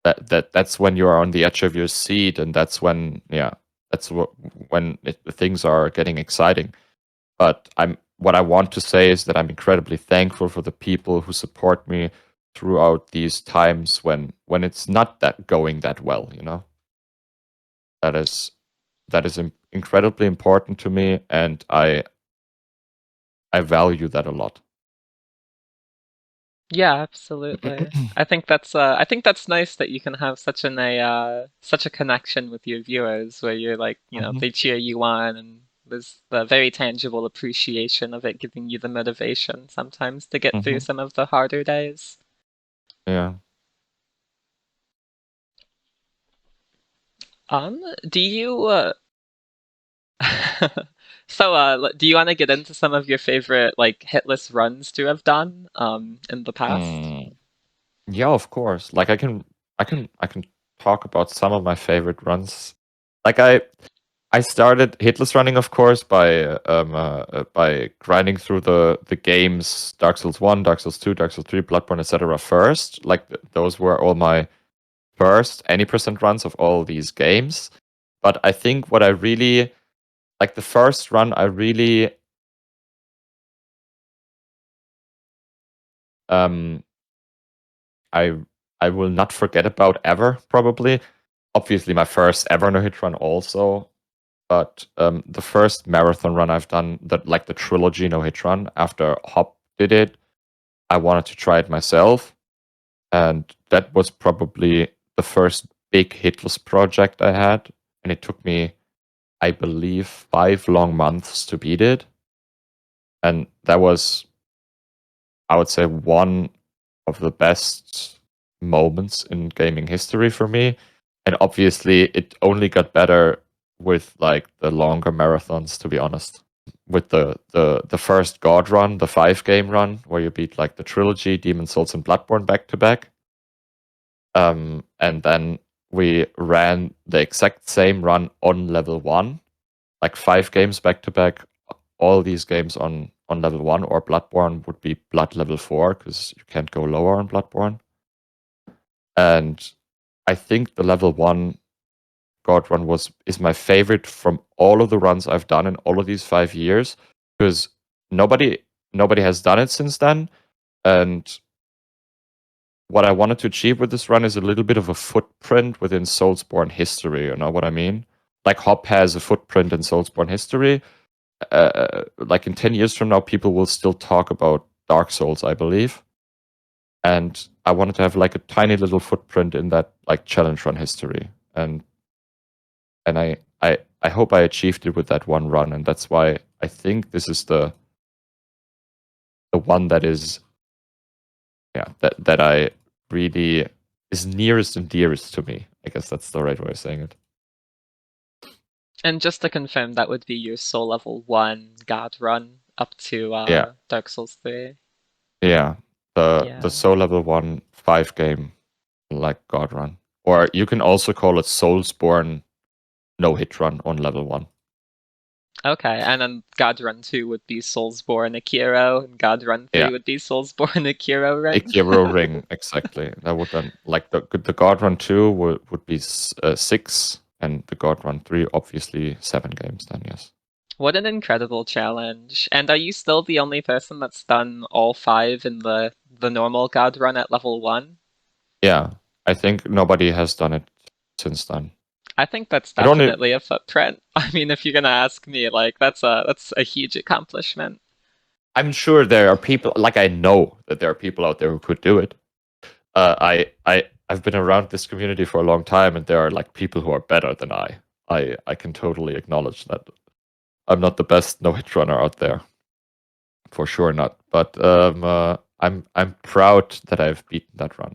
That's when you are on the edge of your seat, and that's when things are getting exciting. But what I want to say is that I'm incredibly thankful for the people who support me throughout these times when it's not that going that well. That is incredibly important to me, and I value that a lot. Yeah, absolutely. I think that's nice that you can have such a connection with your viewers where you're like, Mhm, they cheer you on and there's the very tangible appreciation of it giving you the motivation sometimes to get through mhm, some of the harder days. yeah. Do you so do you want to get into some of your favorite like hitless runs to have done in the past? Mm, yeah, of course. Like I can talk about some of my favorite runs. Like I started hitless running, of course, by grinding through the games Dark Souls 1, Dark Souls 2, Dark Souls 3, Bloodborne, etc. first. Like those were all my first any percent runs of all these games. But I think what I really like the first run I really um I I will not forget about ever, probably. Obviously my first ever no hit run also, but the first marathon run I've done, that like the trilogy no hit run after Hop did it, I wanted to try it myself, and that was probably the first big hitless project I had, and it took me, I believe, 5 long months to beat it, and that was, I would say, one of the best moments in gaming history for me. And obviously, it only got better with like the longer marathons, to be honest. With the first God run, the 5-game run, where you beat like the trilogy, Demon Souls and Bloodborne back to back. And then we ran the exact same run on level 1, like 5 games back to back. All these games on level 1, or Bloodborne would be Blood level 4, because you can't go lower on Bloodborne. And I think the level 1 God run is my favorite from all of the runs I've done in all of these 5 years, because nobody has done it since then. And what I wanted to achieve with this run is a little bit of a footprint within Soulsborne history. You know what I mean? Like Hop has a footprint in Soulsborne history. Like in 10 years from now, people will still talk about Dark Souls, I believe. And I wanted to have like a tiny little footprint in that like challenge run history. And I hope I achieved it with that one run, and that's why I think this is the one that is that I really is nearest and dearest to me. I guess that's the right way of saying it. And just to confirm, that would be your soul level 1 God run up to Dark Souls 3. Yeah. The soul level 1 5-game like God run. Or you can also call it Soulsborne no-hit run on level 1. Okay, and then God Run 2 would be Soulsborne Akiro, and God Run 3 would be Soulsborne Akiro Ring. Akiro Ring, exactly. That would then, like, the God Run 2 would be 6, and the God Run 3, obviously 7 games then, yes. What an incredible challenge. And are you still the only person that's done all 5 in the normal God Run at level 1? Yeah, I think nobody has done it since then. I think that's definitely a footprint. I mean, if you're gonna ask me, like, that's a huge accomplishment. I'm sure there are people, like I know that there are people out there who could do it. I've been around this community for a long time, and there are like people who are better than I. I can totally acknowledge that. I'm not the best no-hit runner out there, for sure not. But I'm proud that I've beaten that run.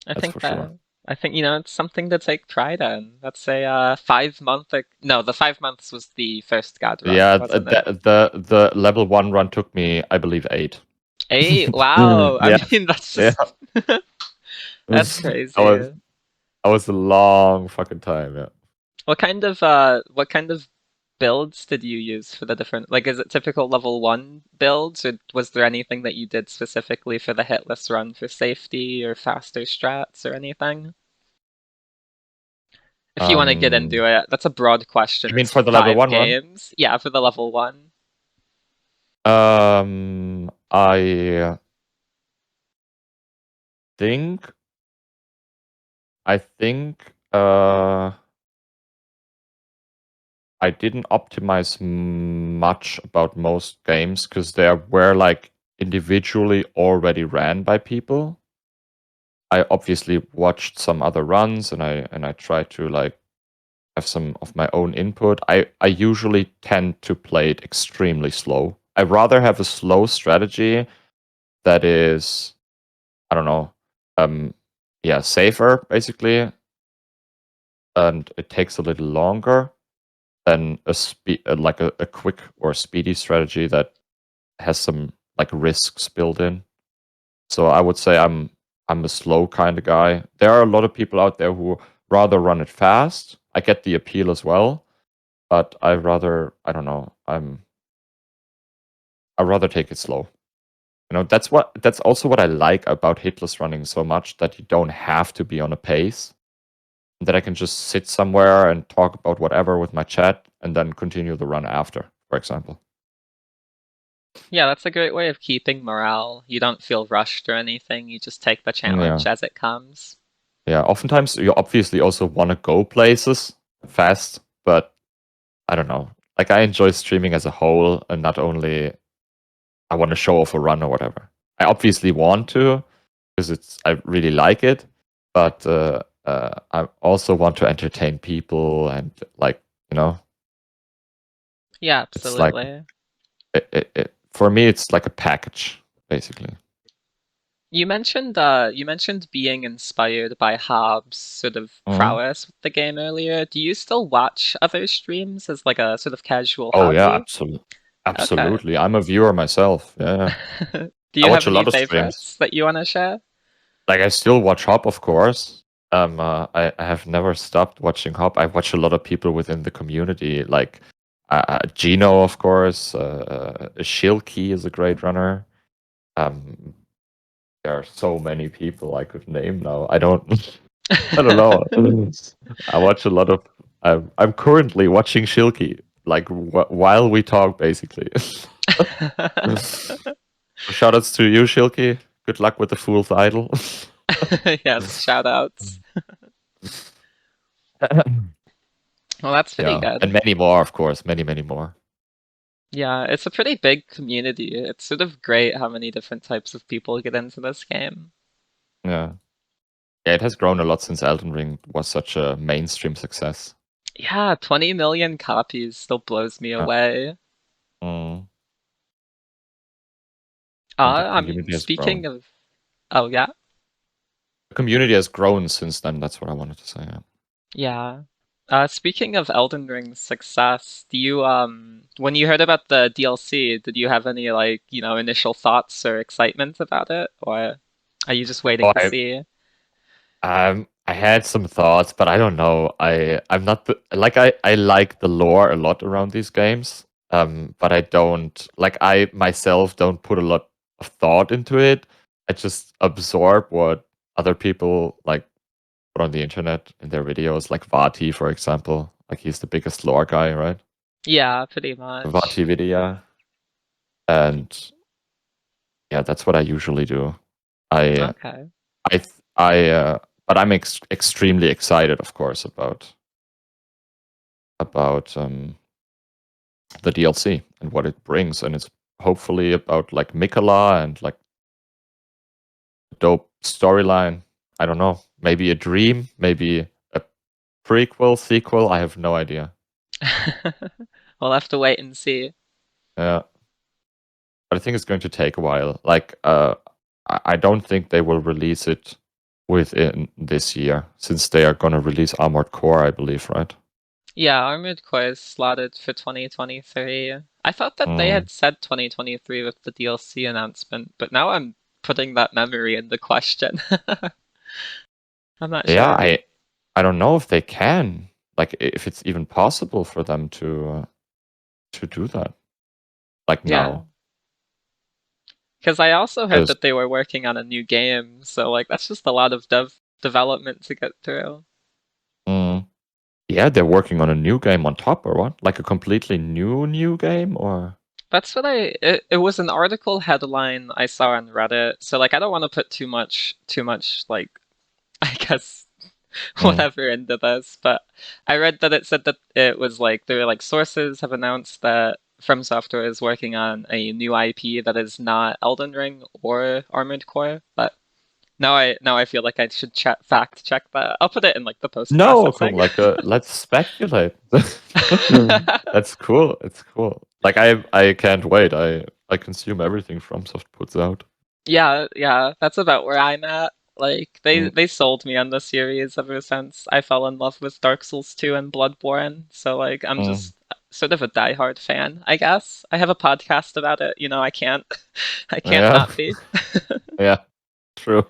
That's for sure. I think, it's something to take pride in. That's a 5-month. No, the 5 months was the first God run. Yeah, wasn't it? the level 1 run took me, I believe, 8. 8? Wow. Yeah. I mean, that's just that's crazy. That was a long fucking time. Yeah. What kind of builds did you use for the different? Like, is it typical level 1 builds, or was there anything that you did specifically for the hitless run for safety or faster strats or anything? If you want to get into it, that's a broad question. You mean It's for the level 5 1 run? games. Yeah, for the level 1. I think I didn't optimize much about most games, because they were like individually already ran by people. I obviously watched some other runs, and I tried to like have some of my own input. I usually tend to play it extremely slow. I rather have a slow strategy that is, I don't know, safer basically, and it takes a little longer than a quick or speedy strategy that has some like risks built in. So I would say I'm a slow kind of guy. There are a lot of people out there who rather run it fast. I get the appeal as well, but I don't know. I rather take it slow. That's also what I like about hitless running so much, that you don't have to be on a pace. That I can just sit somewhere and talk about whatever with my chat, and then continue the run after, for example. Yeah, that's a great way of keeping morale. You don't feel rushed or anything. You just take the challenge as it comes. Yeah, oftentimes you obviously also want to go places fast, but I don't know. Like, I enjoy streaming as a whole, and not only I want to show off a run or whatever. I obviously want to, because I really like it, but I also want to entertain people, and like, Yeah, it's like absolutely. for me, it's like a package, basically. You mentioned being inspired by Hobbs' sort of Mhm. prowess with the game earlier. Do you still watch other streams as like a sort of casual Oh yeah, hobby? absolutely. Okay. Absolutely. I'm a viewer myself. Yeah. Do I you watch have a any lot of streams. favorites that you want to share? Like I still watch Hop, of course. I have never stopped watching Hop. I watch a lot of people within the community, like Gino, of course. Shilky is a great runner. Um, there are so many people I could name now. I don't. I don't know. I watch a lot of. I'm currently watching Shilky, like while we talk, basically. Shoutouts to you, Shilky. Good luck with the Fool's Idol. Yes, shout outs. Well, that's pretty Yeah, and good. many more, of course. Many, many more. Yeah, it's a pretty big community. It's sort of great how many different types of people get into this game. Yeah. Yeah, it has grown a lot since Elden Ring was such a mainstream success. Yeah, 20 million copies still blows me Yeah. away. Mm. And the I mean, community has speaking grown. of, oh yeah, The community has grown since then. That's what I wanted to say. Yeah. yeah. Speaking of Elden Ring's success, do you when you heard about the DLC, did you have any like, initial thoughts or excitement about it, or are you just Oh, waiting to see? I had some thoughts, but I don't know. I'm not I like the lore a lot around these games. But I don't like I myself don't put a lot of thought into it. I just absorb what other people like put on the internet in their videos, like Vati, for example. Like he's the biggest lore guy, right? Yeah, pretty much. Vati video. And yeah, that's what I usually do. I Okay. I but I'm extremely excited, of course, about the DLC and what it brings, and it's hopefully about like Mikola and like a dope storyline. I don't know, maybe a dream, maybe a prequel, sequel. I have no idea. We'll have to wait and see. Yeah, but I think it's going to take a while. Like, I don't think they will release it within this year, since they are going to release Armored Core, I believe, right? Yeah, Armored Core is slotted for 2023. I thought that they Mm. had said 2023 with the DLC announcement, but now I'm putting that memory into question. I'm not Yeah, sure. I don't know if they can, like, if it's even possible for them to do that, like Yeah, now, because I also heard because that they were working on a new game, so like that's just a lot of development to get through. mm, yeah, they're working on a new game on top or what? Like a completely new game or? That's what it was an article headline I saw on Reddit. So like I don't want to put too much like I guess Mm, whatever into this, but I read that it said that it was like there were like sources have announced that From Software is working on a new IP that is not Elden Ring or Armored Core, but now I feel like I should fact check that. I'll put it in like the post no, come processing. like let's speculate. That's cool. It's cool. Like I can't wait. I consume everything FromSoft puts out. Yeah, that's about where I'm at. Like they Mm, they sold me on the series ever since I fell in love with Dark Souls 2 and Bloodborne. So like I'm mm, just sort of a diehard fan, I guess. I have a podcast about it, I can't I can't yeah, not be. yeah, true.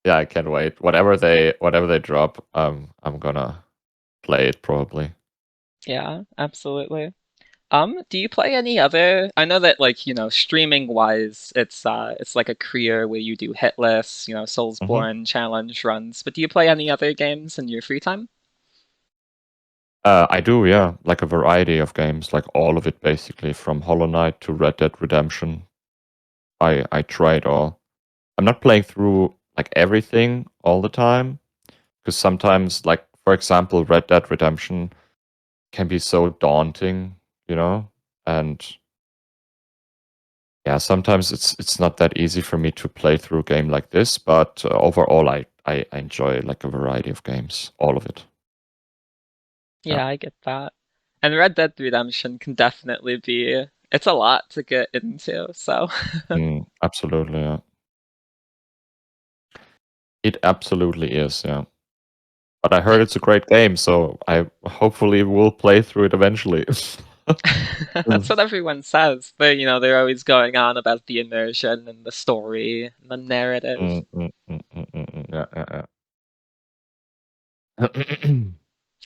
Yeah, I can't wait. Whatever they drop, I'm gonna play it probably. Yeah, absolutely. Do you play any other? I know that like, streaming wise, it's like a career where you do hit lists, Hmm. Soulsborne challenge runs, but do you play any other games in your free time? I do, yeah, like a variety of games, like all of it basically, from Hollow Knight to Red Dead Redemption. I try it all. I'm not playing through like everything all the time because sometimes, like for example, Red Dead Redemption can be so daunting, you know, and yeah, sometimes it's not that easy for me to play through a game like this. But overall, I enjoy like a variety of games, all of it. Yeah. Yeah, I get that. And Red Dead Redemption can definitely be it's a lot to get into, so. Absolutely, yeah. It absolutely is, yeah. But I heard it's a great game, so I hopefully will play through it eventually. That's what everyone says. They're always going on about the immersion and the story and the narrative. Yeah, yeah.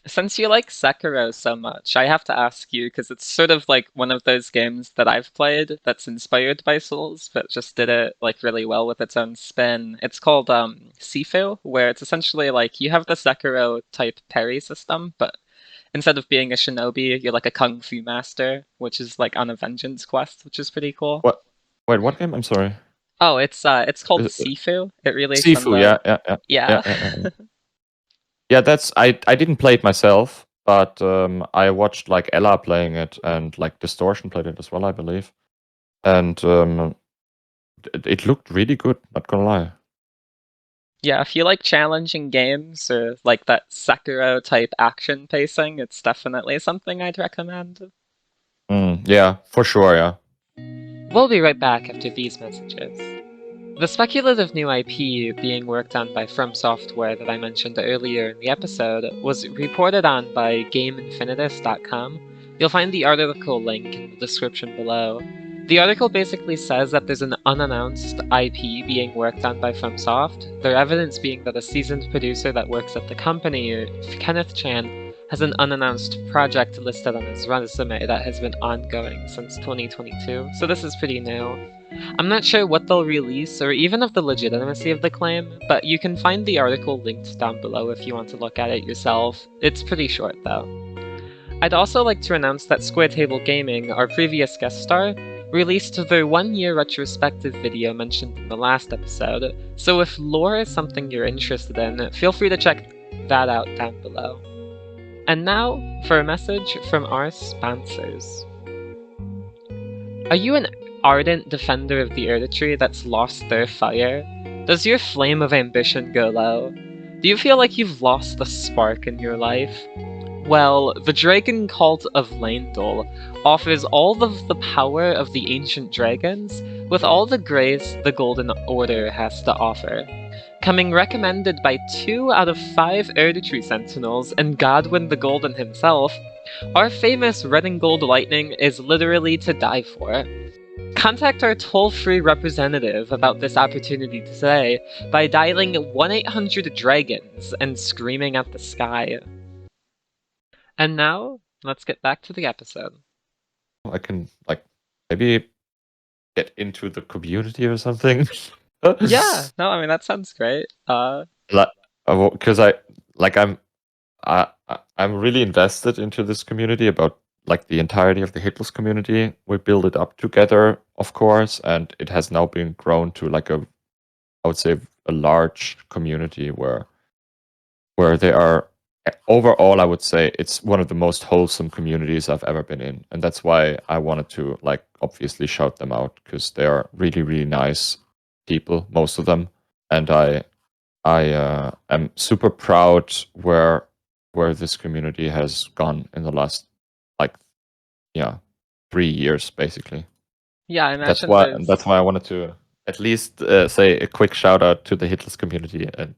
Since you like Sekiro so much, I have to ask you, because it's sort of like one of those games that I've played that's inspired by Souls, but just did it like really well with its own spin. It's called Sifu, where it's essentially like you have the Sekiro type parry system, but instead of being a shinobi, you're like a kung fu master, which is like on a vengeance quest, which is pretty cool. What? Wait, what game? I'm sorry. Oh, it's called Is it- Sifu. It relates from Sifu, the yeah, yeah, yeah, yeah, yeah. yeah, yeah. Yeah. Yeah, that's I didn't play it myself, but I watched like Ella playing it and like Distortion played it as well, I believe. And it looked really good, not gonna lie. Yeah, if you like challenging games or like that Sekiro type action pacing, it's definitely something I'd recommend. Yeah, for sure, yeah. We'll be right back after these messages. The speculative new IP being worked on by From Software that I mentioned earlier in the episode was reported on by GameInfinitus.com. You'll find the article link in the description below. The article basically says that there's an unannounced IP being worked on by FromSoft, their evidence being that a seasoned producer that works at the company, Kenneth Chan, has an unannounced project listed on his resume that has been ongoing since 2022, so this is pretty new. I'm not sure what they'll release or even of the legitimacy of the claim, but you can find the article linked down below if you want to look at it yourself. It's pretty short though. I'd also like to announce that Square Table Gaming, our previous guest star, released their 1-year retrospective video mentioned in the last episode, so if lore is something you're interested in, feel free to check that out down below. And now for a message from our sponsors. Are you an ardent defender of the Erdtree that's lost their fire? Does your flame of ambition go low? Do you feel like you've lost the spark in your life? Well, the Dragon Cult of Leyndell offers all of the power of the ancient dragons with all the grace the Golden Order has to offer. Coming recommended by 2 out of 5 Erdtree Sentinels and Godwyn the Golden himself, our famous Red and Gold Lightning is literally to die for. Contact our toll-free representative about this opportunity today by dialing 1-800-DRAGONS and screaming at the sky. And now, let's get back to the episode. I can like maybe get into the community or something. Yeah, no, I mean that sounds great. Because I'm really invested into this community about like the entirety of the Hitless community. We build it up together, of course, and it has now been grown to like I would say a large community where they are overall I would say it's one of the most wholesome communities I've ever been in. And that's why I wanted to like obviously shout them out because they are really, really nice people, most of them. And I am super proud where this community has gone in the last like 3 years basically. Yeah, I imagine there's... That's why I wanted to at least say a quick shout out to the Hitless community and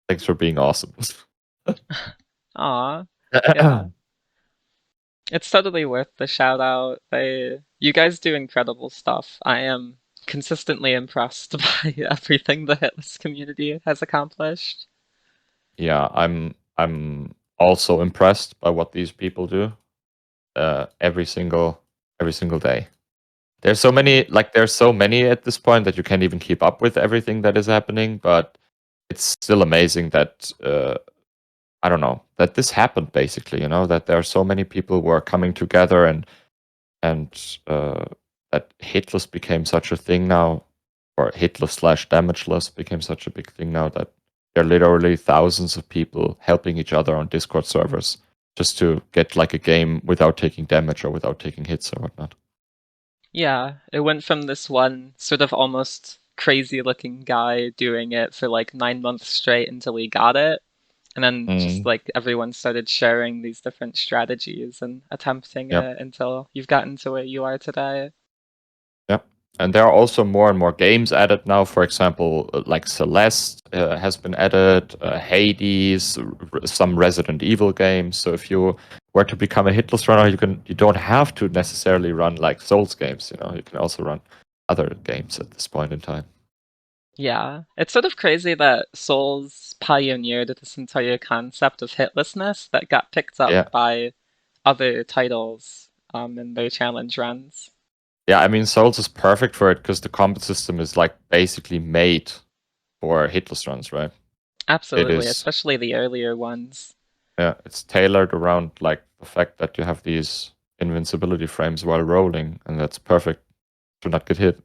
thanks for being awesome. Aw, yeah. It's totally worth the shout out. You guys do incredible stuff. I am consistently impressed by everything the Hitless community has accomplished. Yeah, I'm also impressed by what these people do every single day. There's so many at this point that you can't even keep up with everything that is happening, but it's still amazing that I don't know, that this happened basically, that there are so many people who are coming together and that hitless became such a thing now, or hitless/damageless became such a big thing now that there are literally thousands of people helping each other on Discord servers just to get like a game without taking damage or without taking hits or whatnot. Yeah, it went from this one sort of almost crazy looking guy doing it for like 9 months straight until he got it, And then just like everyone started sharing these different strategies and attempting it until you've gotten to where you are today. Yep. And there are also more and more games added now. For example, like Celeste has been added, Hades, some Resident Evil games. So if you were to become a hitless runner, you don't have to necessarily run like Souls games. You can also run other games at this point in time. Yeah, it's sort of crazy that Souls pioneered this entire concept of hitlessness that got picked up by other titles in their challenge runs. Yeah, I mean, Souls is perfect for it because the combat system is like basically made for hitless runs, right? Absolutely, especially the earlier ones. Yeah, it's tailored around like the fact that you have these invincibility frames while rolling, and that's perfect to not get hit.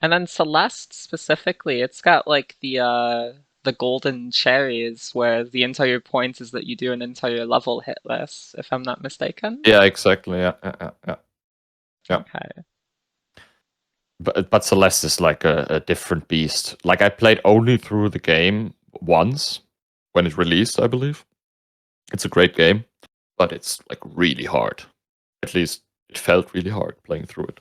And then Celeste specifically, it's got like the golden cherries where the entire point is that you do an entire level hitless, if I'm not mistaken. Yeah, exactly. Yeah. Okay. But Celeste is like a different beast. Like I played only through the game once when it released, I believe. It's a great game, but it's like really hard. At least it felt really hard playing through it.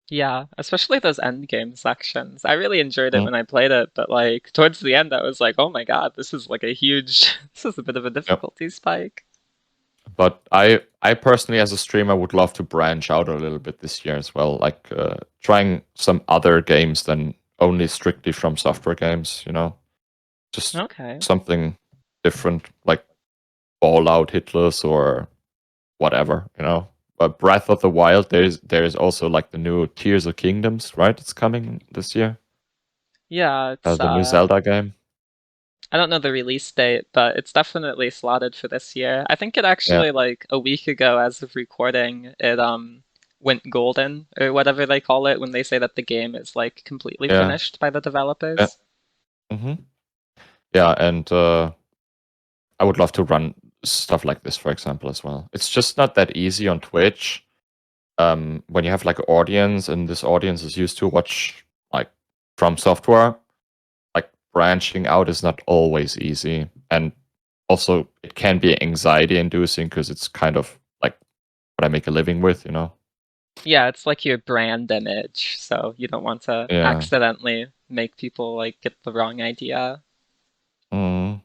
Yeah, especially those end game sections. I really enjoyed it when I played it, but like towards the end I was like, oh my god, this is like a huge this is a bit of a difficulty spike. But I personally, as a streamer, would love to branch out a little bit this year as well, like trying some other games than only strictly From Software games. Just something different, like Fallout, Hitless, or whatever. But Breath of the Wild, there is also like the new Tears of Kingdoms, right? It's coming this year. Yeah, it's The new Zelda game. I don't know the release date, but it's definitely slotted for this year. I think it actually like a week ago as of recording, it went golden or whatever they call it when they say that the game is like completely finished by the developers. Yeah, and I would love to run stuff like this, for example, as well. It's just not that easy on Twitch. When you have like an audience and this audience is used to watch like From Software, like branching out is not always easy. And also it can be anxiety inducing because it's kind of like what I make a living with. Yeah, it's like your brand image, so you don't want to accidentally make people like get the wrong idea. Yeah.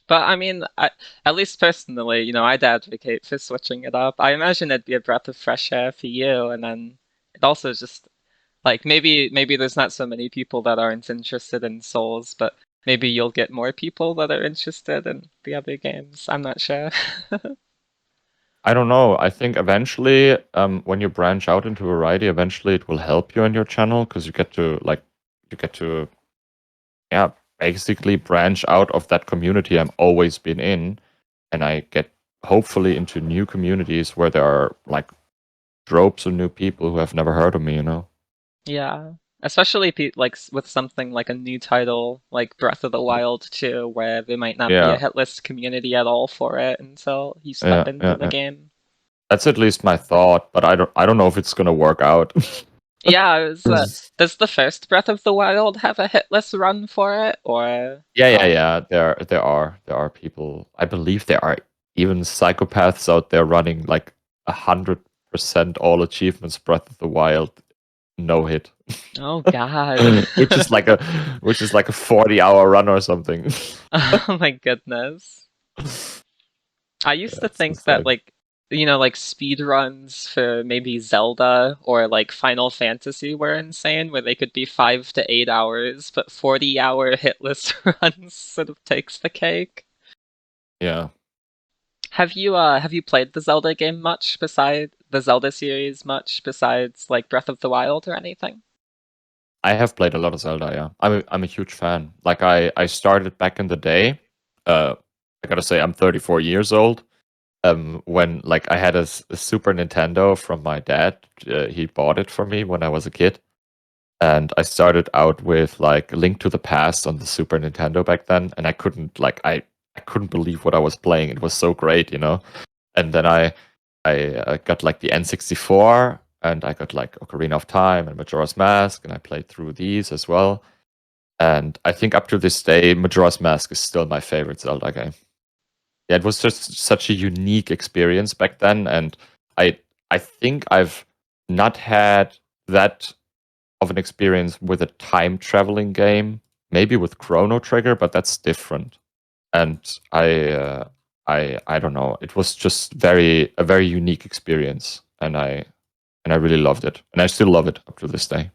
But I mean, at least personally, I'd advocate for switching it up. I imagine it'd be a breath of fresh air for you, and then it also just like maybe there's not so many people that aren't interested in Souls, but maybe you'll get more people that are interested in the other games. I'm not sure. I don't know. I think eventually, when you branch out into variety, eventually it will help you on your channel because you get to basically branch out of that community I've always been in, and I get hopefully into new communities where there are like droves of new people who have never heard of me. Yeah, especially like with something like a new title like Breath of the Wild 2, where there might not be a hitless community at all for it until you step into the game. That's at least my thought, but I don't know if it's gonna work out. Yeah, does the first Breath of the Wild have a hitless run for it, or? Yeah. There are people. I believe there are even psychopaths out there running like 100% all achievements Breath of the Wild no hit. Oh god. which is like a 40-hour run or something. Oh my goodness. I used to think that like speed runs for maybe Zelda or like Final Fantasy were insane, where they could be 5 to 8 hours, but 40-hour hitless runs sort of takes the cake. Yeah. Have you played the Zelda game much besides the Zelda series much besides like Breath of the Wild or anything? I have played a lot of Zelda, yeah. I'm a huge fan. Like I started back in the day. I gotta say I'm 34 years old. When like I had a Super Nintendo from my dad. He bought it for me when I was a kid. And I started out with like Link to the Past on the Super Nintendo back then, and I couldn't believe what I was playing. It was so great. And then I got like the N64, and I got like Ocarina of Time and Majora's Mask, and I played through these as well. And I think up to this day, Majora's Mask is still my favorite Zelda game. Yeah, it was just such a unique experience back then, and I think I've not had that of an experience with a time traveling game. Maybe with Chrono Trigger, but that's different. And I don't know. It was just a very unique experience, and I really loved it, and I still love it up to this day.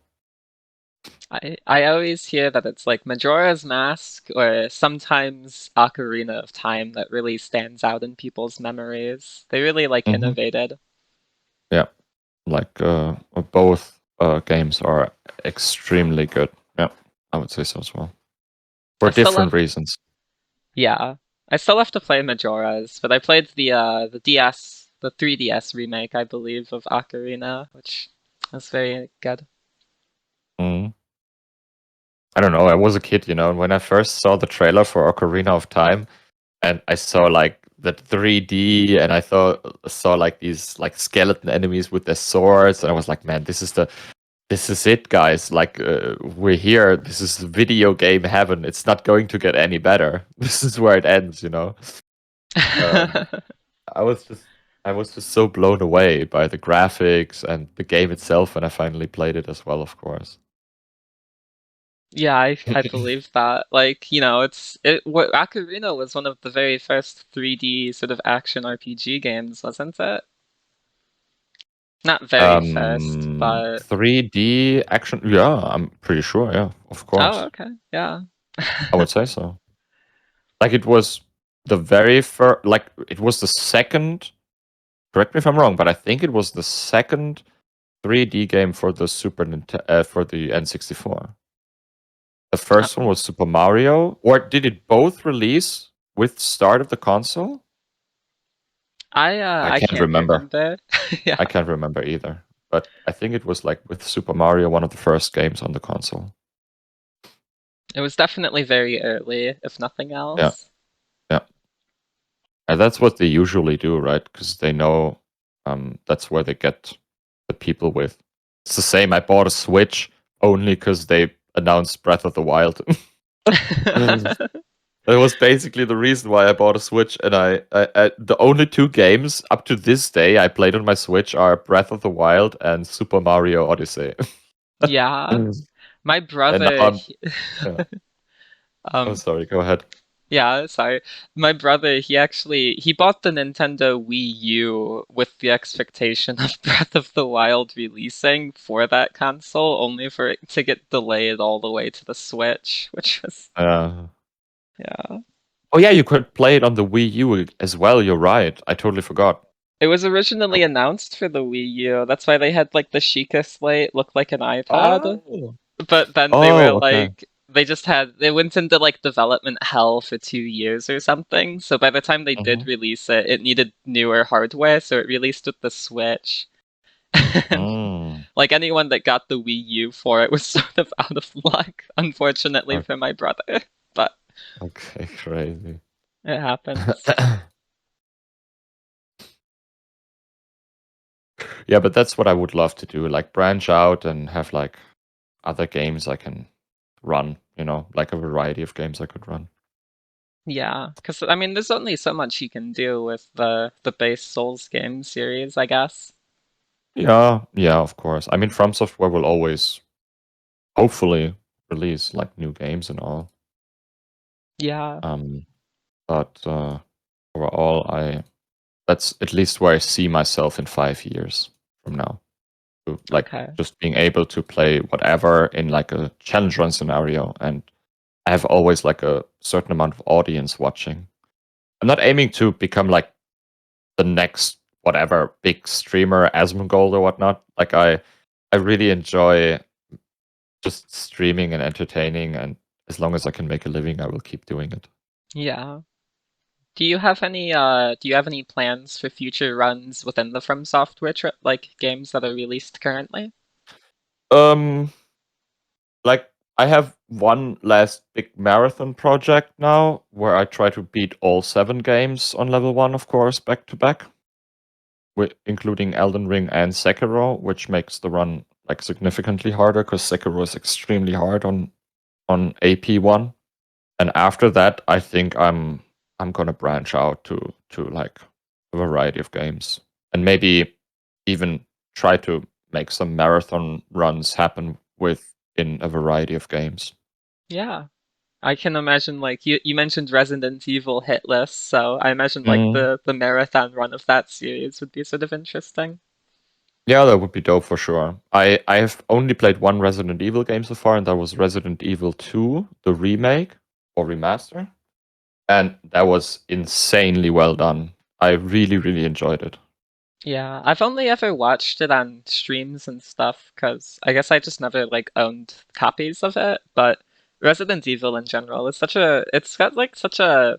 I always hear that it's like Majora's Mask or sometimes Ocarina of Time that really stands out in people's memories. They really like innovated. Yeah, like both games are extremely good. Yeah, I would say so as well. For I still different have, reasons. yeah, I still have to play Majora's, but I played the DS, the 3DS remake, I believe, of Ocarina, which was very good. Mm. I don't know. I was a kid, you know, and when I first saw the trailer for Ocarina of Time, and I saw like the 3D, and I saw like these like skeleton enemies with their swords, and I was like, man, this is it, guys. Like we're here. This is video game heaven. It's not going to get any better. This is where it ends, you know. Um, I was just I was just so blown away by the graphics and the game itself when I finally played it as well, of course. Yeah, I believe that. Like, Ocarina was one of the very first 3D sort of action RPG games, wasn't it? Not very first, but 3D action. Yeah, I'm pretty sure. Yeah, of oh, course. okay, yeah. I would say so. Like it was the very first. Like it was the second. Correct me if I'm wrong, but I think it was the second 3D game for the for the N64. The Uh, first one was Super Mario, or did it both release with start of the console? I I can't can't remember. remember. Yeah, I can't remember either. But I think it was like with Super Mario, one of the first games on the console. it was definitely very early, if nothing Yeah, else. yeah. And that's what they usually do, right? Because they know that's where they get the people with. It's the same. I bought a Switch only because they announced Breath of the Wild. That was basically the reason why I bought a Switch. And the only two games up to this day I played on my Switch are Breath of the Wild and Super Mario Odyssey. Yeah, my And now brother, yeah. I'm um, sorry. Go ahead. yeah, sorry. My brother, he bought the Nintendo Wii U with the expectation of Breath of the Wild releasing for that console, only for it to get delayed all the way to the Switch, which was, Uh, yeah. oh yeah, you could play it on the Wii U as well. You're right. I totally forgot. It was originally announced for the Wii U. That's why they had like the Sheikah Slate look like an iPad. Oh. But then they were Oh, okay. like, they went into like development hell for 2 years or something. So by the time they did Mhm. release it, it needed newer hardware, so it released with the Switch. And Mm. like anyone that got the Wii U for it was sort of out of luck, unfortunately Okay. for my brother. But Okay, crazy. it happens. Yeah, but that's what I would love to do, like branch out and have like other games I can run, you know, like a variety of games I could run. Yeah, because I mean, there's only so much you can do with the base Souls game series, I guess. Yeah, yeah, of course. I mean, From Software will always hopefully release like new games and all. Yeah. Um, but overall, I that's at least where I see myself in 5 years from now. To, like Okay. just being able to play whatever in like a challenge run scenario, and I have always like a certain amount of audience watching. I'm not aiming to become like the next whatever big streamer, Asmongold or whatnot. Like I really enjoy just streaming and entertaining, and as long as I can make a living, I will keep doing it. Yeah. Do you have any plans for future runs within the From Software like games that are released currently? Um, like I have one last big marathon project now where I try to beat all 7 games on level 1, of course, back to back. including Elden Ring and Sekiro, which makes the run like significantly harder because Sekiro is extremely hard on AP1. And after that, I think I'm gonna branch out to like a variety of games and maybe even try to make some marathon runs happen within a variety of games. Yeah. I can imagine, like, you mentioned Resident Evil hit list, so I imagine like Mm. the marathon run of that series would be sort of interesting. Yeah, that would be dope for sure. I have only played one Resident Evil game so far, and that was Resident Evil 2, the remake or remaster. And that was insanely well done. I really, really enjoyed it. Yeah, I've only ever watched it on streams and stuff, because I guess I just never like owned copies of it, but Resident Evil in general is it's got like such a,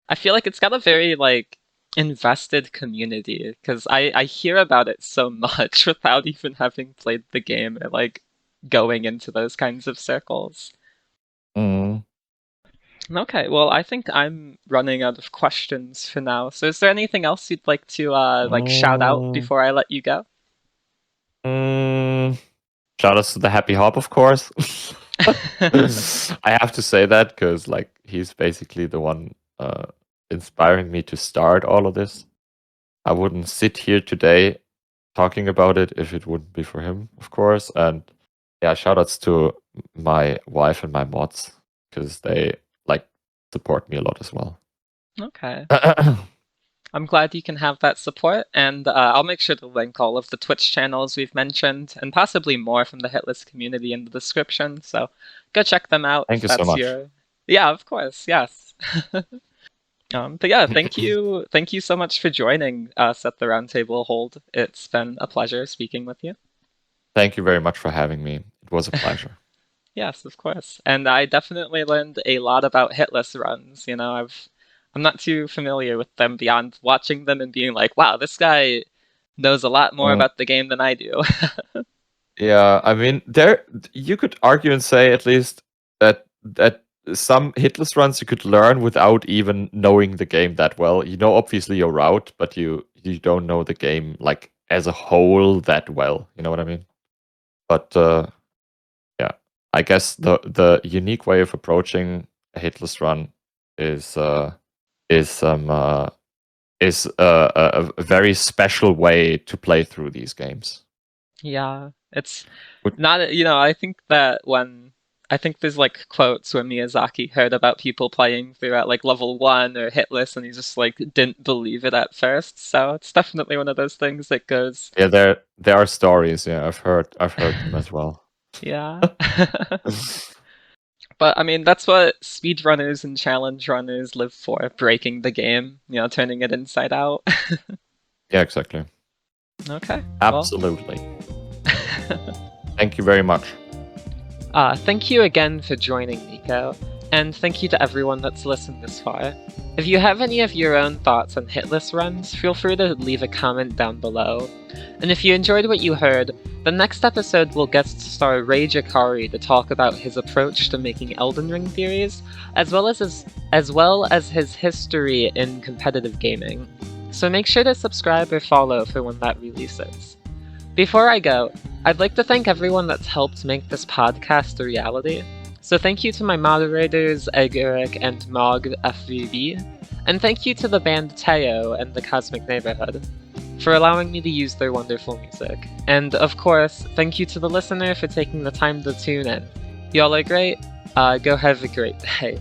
I feel like it's got a very like invested community, because I hear about it so much without even having played the game or like going into those kinds of circles. Mm. Okay, well, I think I'm running out of questions for now. So is there anything else you'd like to like shout out Mm. before I let you go? Shout outs to the Happy Hop, of course. I have to say that because like he's basically the one inspiring me to start all of this. I wouldn't sit here today talking about it if it wouldn't be for him, of course. And yeah, shout outs to my wife and my mods because they like support me a lot as well. Okay. I'm glad you can have that support, and I'll make sure to link all of the Twitch channels we've mentioned, and possibly more from the Hitless community in the description, so go check them out Thank if you so that's much. your... Yeah, of course, yes. But yeah, thank you so much for joining us at the Roundtable Hold. It's been a pleasure speaking with you. Thank you very much for having me. It was a pleasure. Yes, of course. And I definitely learned a lot about hitless runs. I'm not too familiar with them beyond watching them and being like, wow, this guy knows a lot more Mm. about the game than I do. Yeah, I mean, there you could argue and say at least that some hitless runs you could learn without even knowing the game that well. You know, obviously your route, but you don't know the game like as a whole that well. You know what I mean? But yeah, I guess the unique way of approaching a hitless run is is um uh, is a very special way to play through these games. Yeah, it's Would- not, I think there's like quotes when Miyazaki heard about people playing through at like level 1 or hitless and he just like didn't believe it at first. So it's definitely one of those things that goes, Yeah, there are stories. Yeah, I've heard them as well. yeah. But I mean, that's what speedrunners and challenge runners live for, breaking the game, turning it inside out. Yeah, exactly. Okay, well. Absolutely. Thank you very much. Thank you again for joining, Nico, and thank you to everyone that's listened this far. If you have any of your own thoughts on hitless runs, feel free to leave a comment down below. And if you enjoyed what you heard, the next episode will guest star Rage Akari to talk about his approach to making Elden Ring theories, as well as his history in competitive gaming. So make sure to subscribe or follow for when that releases. Before I go, I'd like to thank everyone that's helped make this podcast a reality. So thank you to my moderators, Agaric and Mogvfvb, and thank you to the band Teo and the Cosmic Neighborhood for allowing me to use their wonderful music. And of course, thank you to the listener for taking the time to tune in. Y'all are great. Go have a great day.